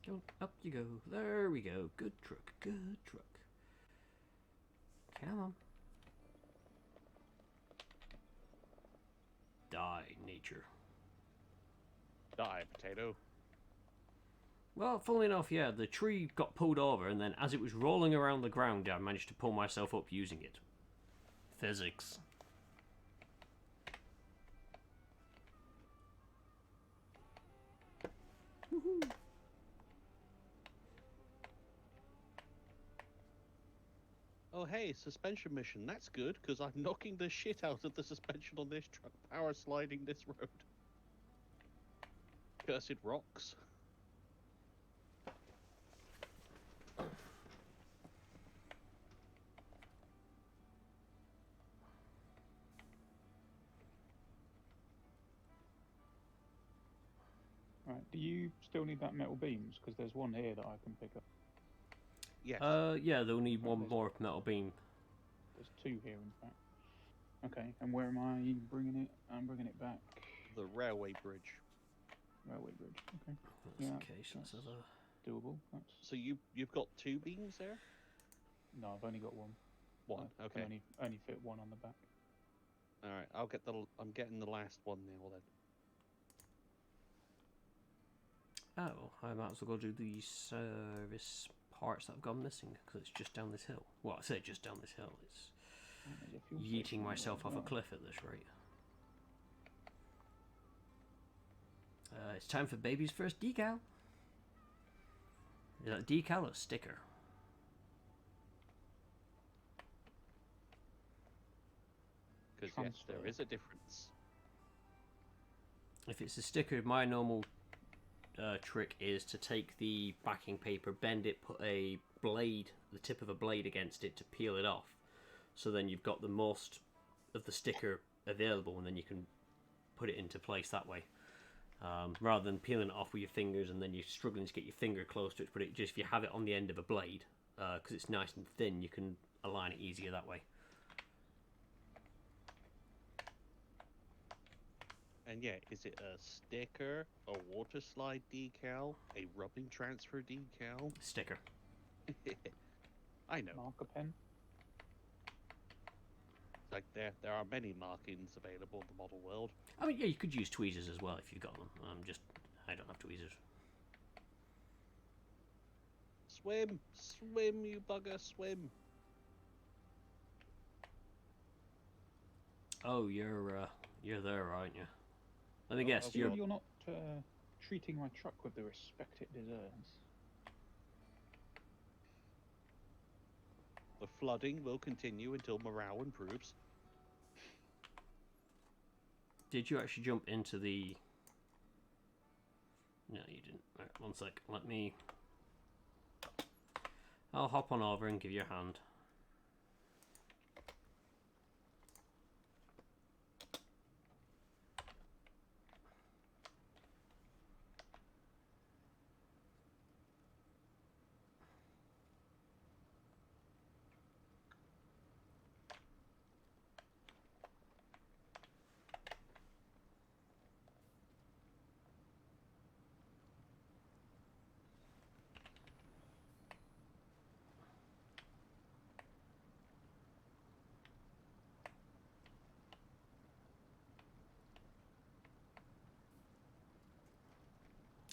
Go, up you go. There we go. Good truck, good truck. Come on. Die, nature. Die, potato. Well, funnily enough, yeah, the tree got pulled over, and then as it was rolling around the ground, I managed to pull myself up using it. Physics. Woohoo! Oh, hey, suspension mission. That's good, because I'm knocking the shit out of the suspension on this truck, power sliding this road. Cursed rocks. Right. Do you still need that metal beams? Because there's one here that I can pick up. Yes. Yeah, they'll need one there's- more metal beam. There's 2 here, in fact. Okay, and where am I bringing it? I'm bringing it back. The railway bridge. Railway bridge. Okay, That's Yeah, the case. Let's have a... doable. That's... So you've got 2 beams there? No, I've only got one. One. I Okay. can only fit one on the back. All right. I'm getting the last one now then. Oh, I might as well go do the service parts that have gone missing, because it's just down this hill. Well, I say just down this hill. It's And there's a fuel yeeting station myself there off as a cliff at this rate. It's time for baby's first decal. Is that a decal or a sticker? Because yes, Transfer. there is a difference. If it's a sticker, my normal trick is to take the backing paper, bend it, put a blade, the tip of a blade against it to peel it off. So then you've got the most of the sticker available, and then you can put it into place that way. Rather than peeling it off with your fingers and then you're struggling to get your finger close to it, but just if you have it on the end of a blade, because it's nice and thin, you can align it easier that way. And yeah, is it a sticker, a water slide decal, a rubbing transfer decal? Sticker. I know. Marker pen. It's like there are many markings available in the model world. I mean, yeah, you could use tweezers as well if you got them. I don't have tweezers. Swim, swim, you bugger, swim. Oh, you're there, aren't you? Let me Oh, guess. okay. You're You're not treating my truck with the respect it deserves. The flooding will continue until morale improves. Did you actually jump into the... No, you didn't. Right, one sec. Let me... I'll hop on over and give you a hand.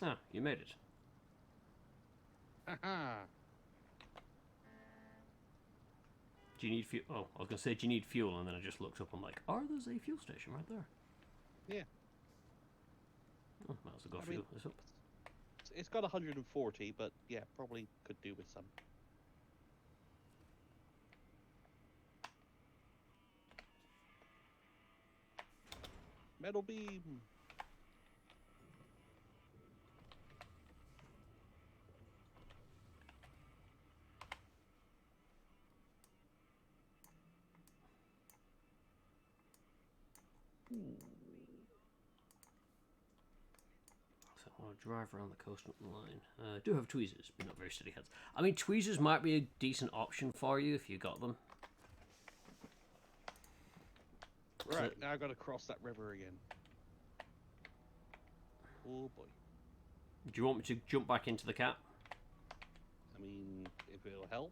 Ah, you made it. Haha. Do you need fuel? Oh, I was going to say, do you need fuel? And then I just looked up. I'm like, there's a fuel station right there. Yeah. Oh, might as well go I fuel mean- this up. It's got 140, but yeah, probably could do with some. Metal beam. So I want to drive around the coastal line. I do have tweezers, but not very steady heads. I mean, tweezers might be a decent option for you if you got them. Right, now I've got to cross that river again. Oh boy. Do you want me to jump back into the cat? I mean, if it'll help.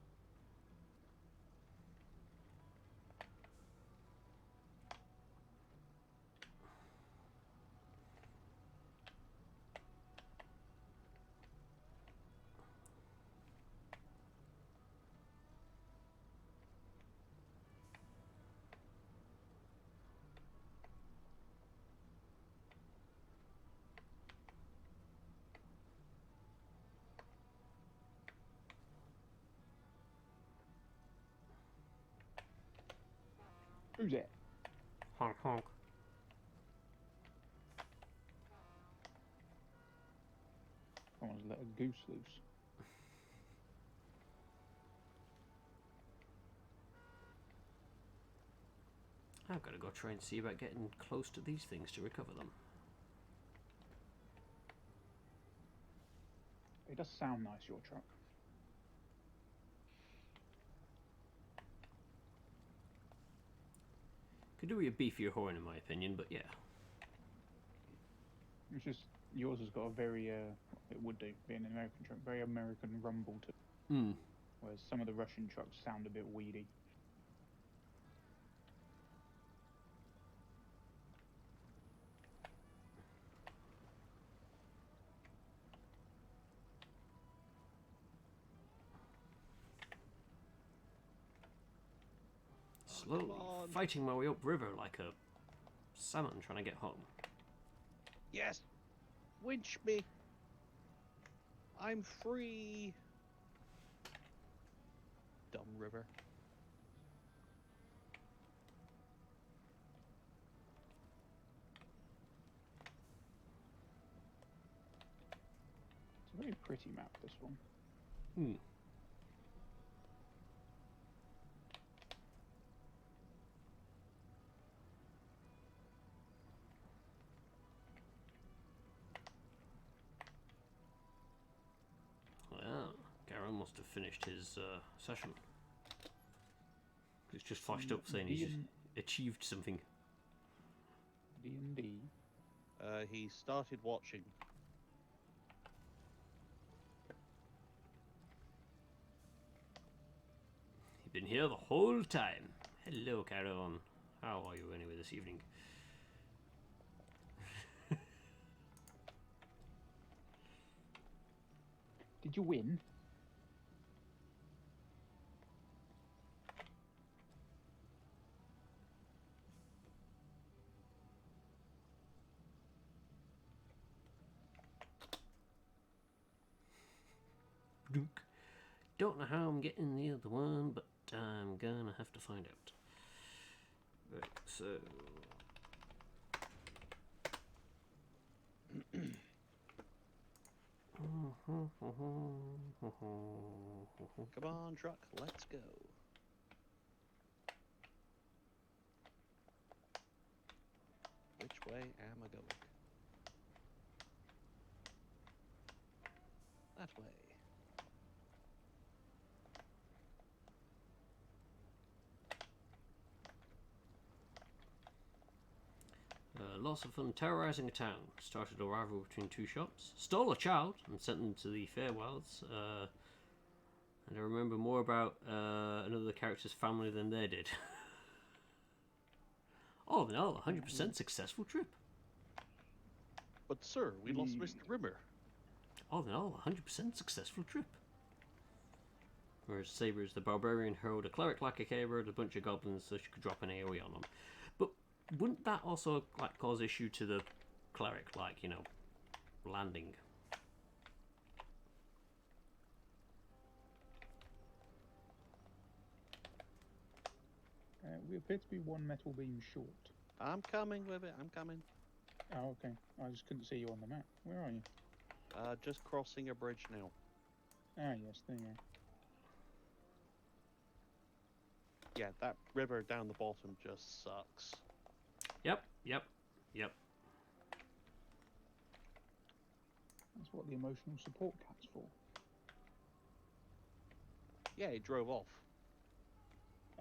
Who's it? Honk honk. Someone's let a goose loose. I've got to go try and see about getting close to these things to recover them. It does sound nice, your truck. Could do with a beefier horn, in my opinion, but yeah. It's just yours has got a very it would do being an American truck, very American rumble to. Hmm. Whereas some of the Russian trucks sound a bit weedy. Slowly Come on. fighting my way upriver like a salmon trying to get home. Yes! Winch me! I'm free! Dumb river. It's a very pretty map, this one. Hmm. Well, Garen must have finished his session. It's just flashed up saying he's D&D. achieved something. D&D. He started watching. You've been here the whole time. Hello, Caravan. How are you anyway this evening? Did you win? Duke. Don't know how I'm getting the other one, but I'm gonna have to find out. Right, so... Come on, truck, let's go. Which way am I going? That way. Lots of fun terrorizing a town. Started a rivalry between two shops. Stole a child and sent them to the Fairwilds. And I remember more about another character's family than they did. All in all, 100% successful trip. But sir, we lost Mr. Rimmer. All in all, 100% successful trip. Whereas Saber's the barbarian hurled a cleric like a caber at a bunch of goblins so she could drop an AoE on them. But wouldn't that also like cause issue to the cleric, like, you know, landing? We appear to be one metal beam short. I'm coming with it, I'm coming. Oh, okay. I just couldn't see you on the map. Where are you? Just crossing a bridge now. Ah, yes, there you are. Yeah, that river down the bottom just sucks. Yep. That's what the emotional support cat's for. Yeah, he drove off.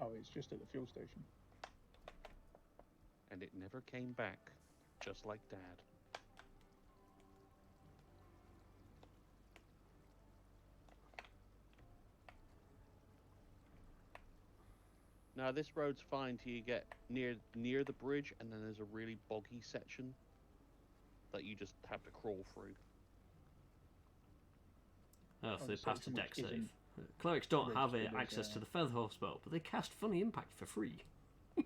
Oh, it's just at the fuel station. And it never came back. Just like Dad. Now this road's fine till you get near the bridge, and then there's a really boggy section that you just have to crawl through. Oh, so they the passed a section deck which save. isn't Clerics don't have registered as, access to the Featherhole spell, but they cast Funny Impact for free. the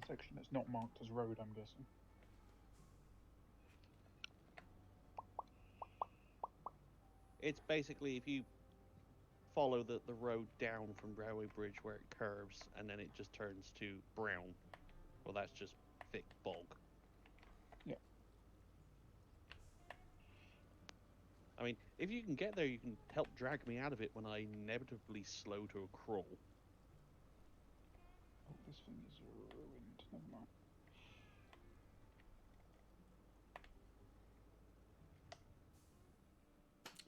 section that's not marked as road, I'm guessing. It's basically if you follow the road down from Railway Bridge where it curves, and then it just turns to brown. Well, that's just thick bog. Yeah. I mean, if you can get there, you can help drag me out of it when I inevitably slow to a crawl. Oh, this thing is ruined. Never mind.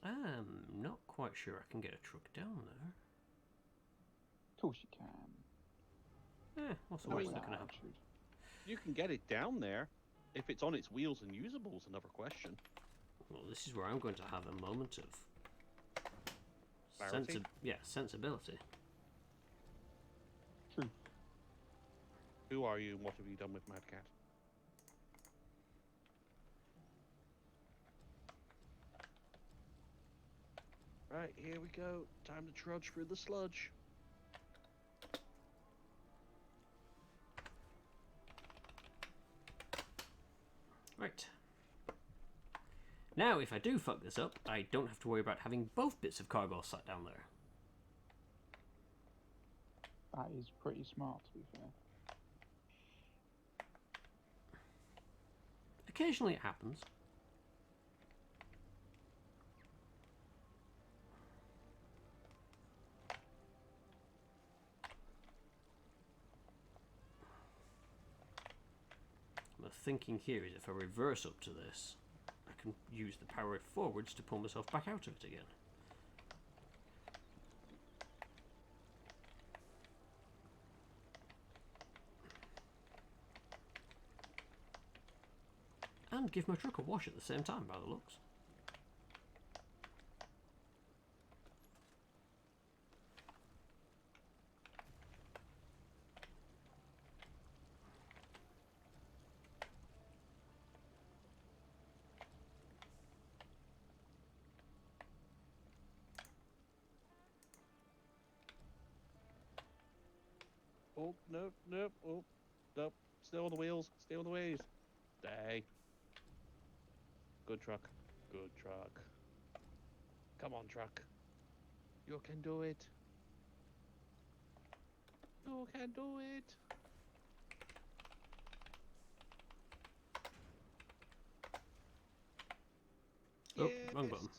I'm not quite sure I can get a truck down there. Of course you can. What's the I worst mean, that can happen? Attitude. You can get it down there. If it's on its wheels and usable is another question. Well, this is where I'm going to have a moment of Clarity? sensibility. True. Who are you and what have you done with Mad Cat? Right, here we go. Time to trudge through the sludge. Right. Now, if I do fuck this up, I don't have to worry about having both bits of cargo sat down there. That is pretty smart, to be fair. Occasionally it happens. My thinking here is if I reverse up to this, I can use the power forwards to pull myself back out of it again. and give my truck a wash at the same time, by the looks. Oh, nope, nope, oh, nope. Stay on the wheels, stay on the wheels. Stay. Good truck, good truck. Come on, truck. You can do it. You can do it. Oh, wrong button.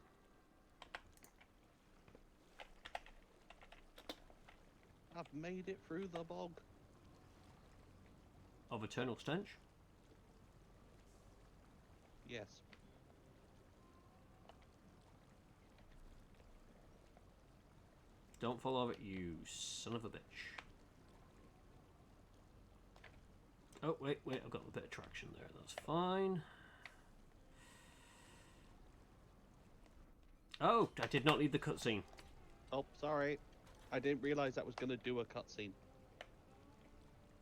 I've made it through the bog. Of eternal stench? Yes. Don't fall over it, you son of a bitch. Oh, wait, I've got a bit of traction there, that's fine. Oh, I did not need the cutscene. Oh, sorry. I didn't realise that was going to do a cutscene.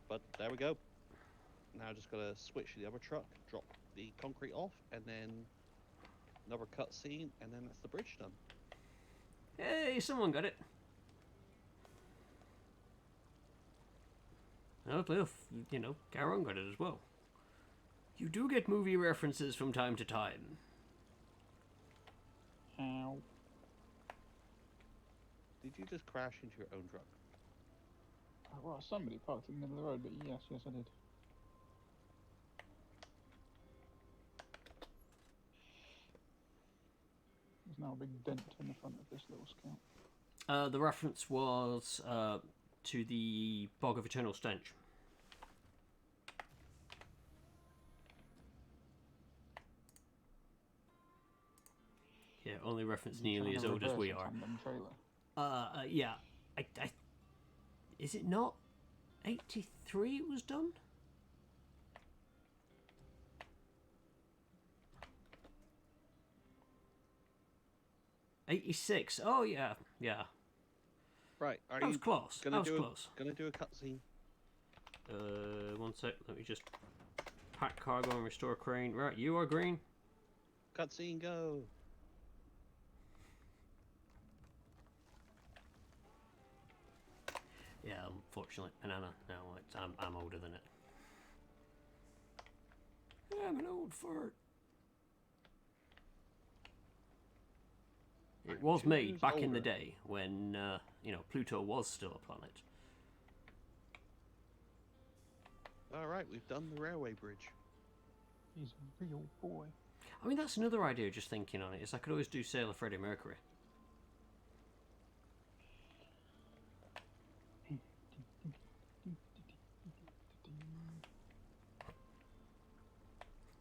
But there we go. Now just got to switch to the other truck, drop the concrete off, and then another cutscene, and then that's the bridge done. Hey, someone got it. Oh, Cliff, you know, Garon got it as well. You do get movie references from time to time. Ow. Did you just crash into your own truck? Well, somebody parked in the middle of the road, but yes, I did. There's now a big dent in the front of this little Scout. The reference was to the Bog of Eternal Stench. Yeah, only reference nearly as old as we are. Yeah. Is it not 83 it was done? '86. Oh yeah. Right. Are That was you close. Gonna That was do close. Gonna do a cutscene. 1 sec. Let me just pack cargo and restore crane. Right, you are green. Cutscene, go. Yeah, unfortunately, banana. No, I'm older than it. I'm an old fart. It was made back in the day when Pluto was still a planet. All right, we've done the railway bridge. He's a real boy. I mean, that's another idea. Just thinking on it is I could always do Sailor Freddie Mercury.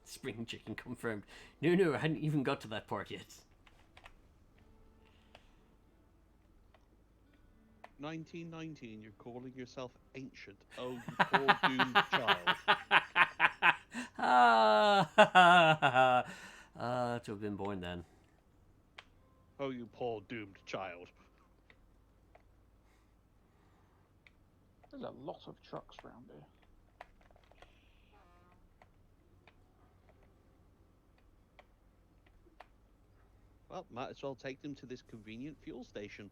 Spring chicken confirmed. No, I hadn't even got to that part yet. 1919, you're calling yourself ancient. Oh, you poor doomed child. To have been born then. Oh, you poor doomed child. There's a lot of trucks round here. Well, might as well take them to this convenient fuel station.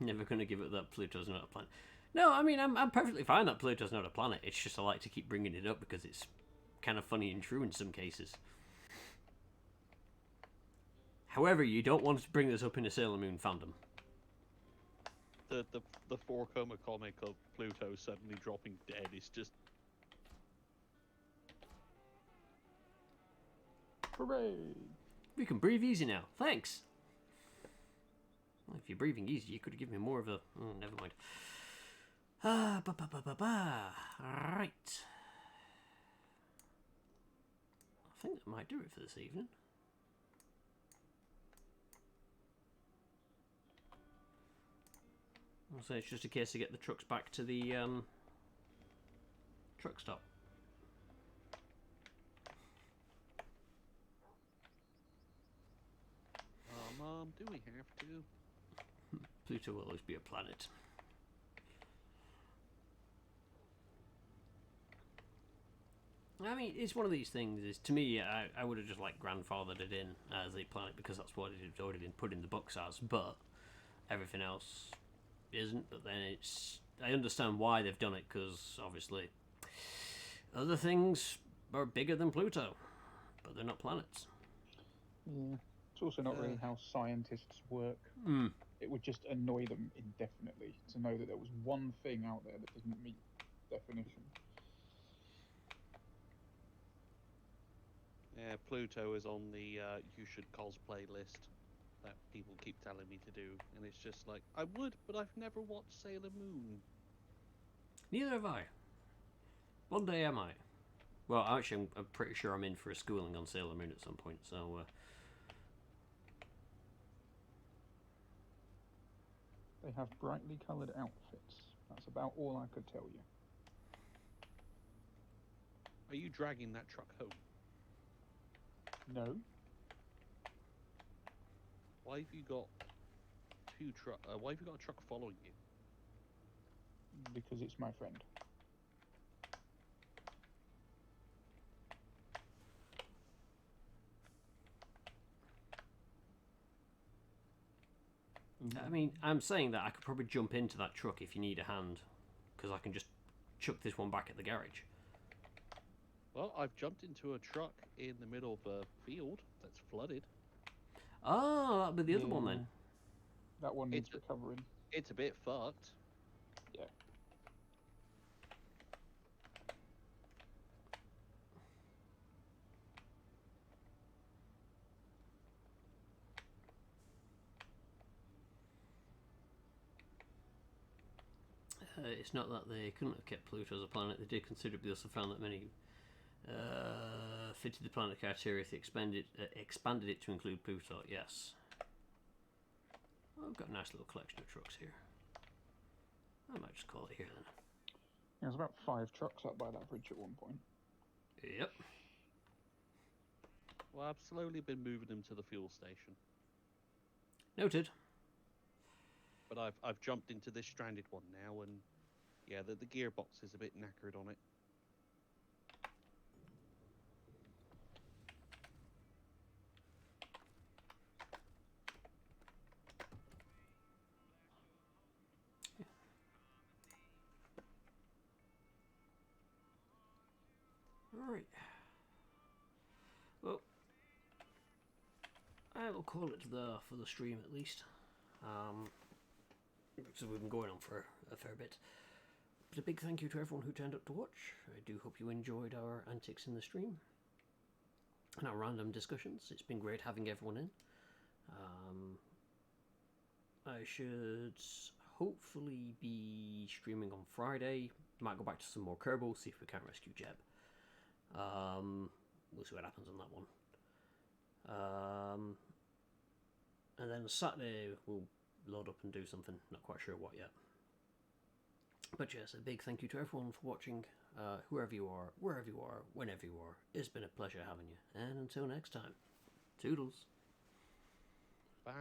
Never gonna give it that Pluto's not a planet. No, I mean, I'm perfectly fine that Pluto's not a planet. It's just I like to keep bringing it up because it's kind of funny and true in some cases. However, you don't want to bring this up in a Sailor Moon fandom. The 4-coma comic of Pluto suddenly dropping dead is just... Hooray! We can breathe easy now. Thanks. Well, if you're breathing easy, you could have given me more of a... Oh, never mind. Right. I think that might do it for this evening. I'll say it's just a case to get the trucks back to the truck stop. Mom, do we have to? Pluto will always be a planet. I mean, it's one of these things. Is to me, I would have just like grandfathered it in as a planet because that's what it had already been put in the books as. But everything else isn't. But then I understand why they've done it because obviously other things are bigger than Pluto, but they're not planets. Yeah. It's also not really how scientists work. Mm. It would just annoy them indefinitely to know that there was one thing out there that doesn't meet definition. Yeah, Pluto is on the you should cosplay list that people keep telling me to do, and it's just like, I would, but I've never watched Sailor Moon. Neither have I. One day I might. Well, actually, I'm pretty sure I'm in for a schooling on Sailor Moon at some point, so... They have brightly coloured outfits. That's about all I could tell you. Are you dragging that truck home? No, Why have you got two truck? Why have you got a truck following you? because it's my friend. I mean, I'm saying that I could probably jump into that truck if you need a hand, because I can just chuck this one back at the garage. Well, I've jumped into a truck in the middle of a field that's flooded. Oh, that'd be the other one then. That one needs It's a- recovering. It's a bit fucked. Yeah. It's not that they couldn't have kept Pluto as a planet. They did consider it, but they also found that many fitted the planet criteria if they expanded it to include Pluto. Yes. Well, I've got a nice little collection of trucks here. I might just call it here then. There's about 5 trucks up by that bridge at one point. Yep. Well, I've slowly been moving them to the fuel station, Noted. but I've jumped into this stranded one now, and yeah, the gearbox is a bit knackered on it. Alright. Well, I will call it for the stream at least. Because we've been going on for a fair bit. But a big thank you to everyone who turned up to watch. I do hope you enjoyed our antics in the stream and our random discussions. It's been great having everyone in. I should hopefully be streaming on Friday. Might go back to some more Kerbal, see if we can rescue Jeb. We'll see what happens on that one. And then Saturday we'll load up and do something. Not quite sure what yet. But yes, a big thank you to everyone for watching. Whoever you are, wherever you are, whenever you are. It's been a pleasure having you. And until next time, toodles. Bye.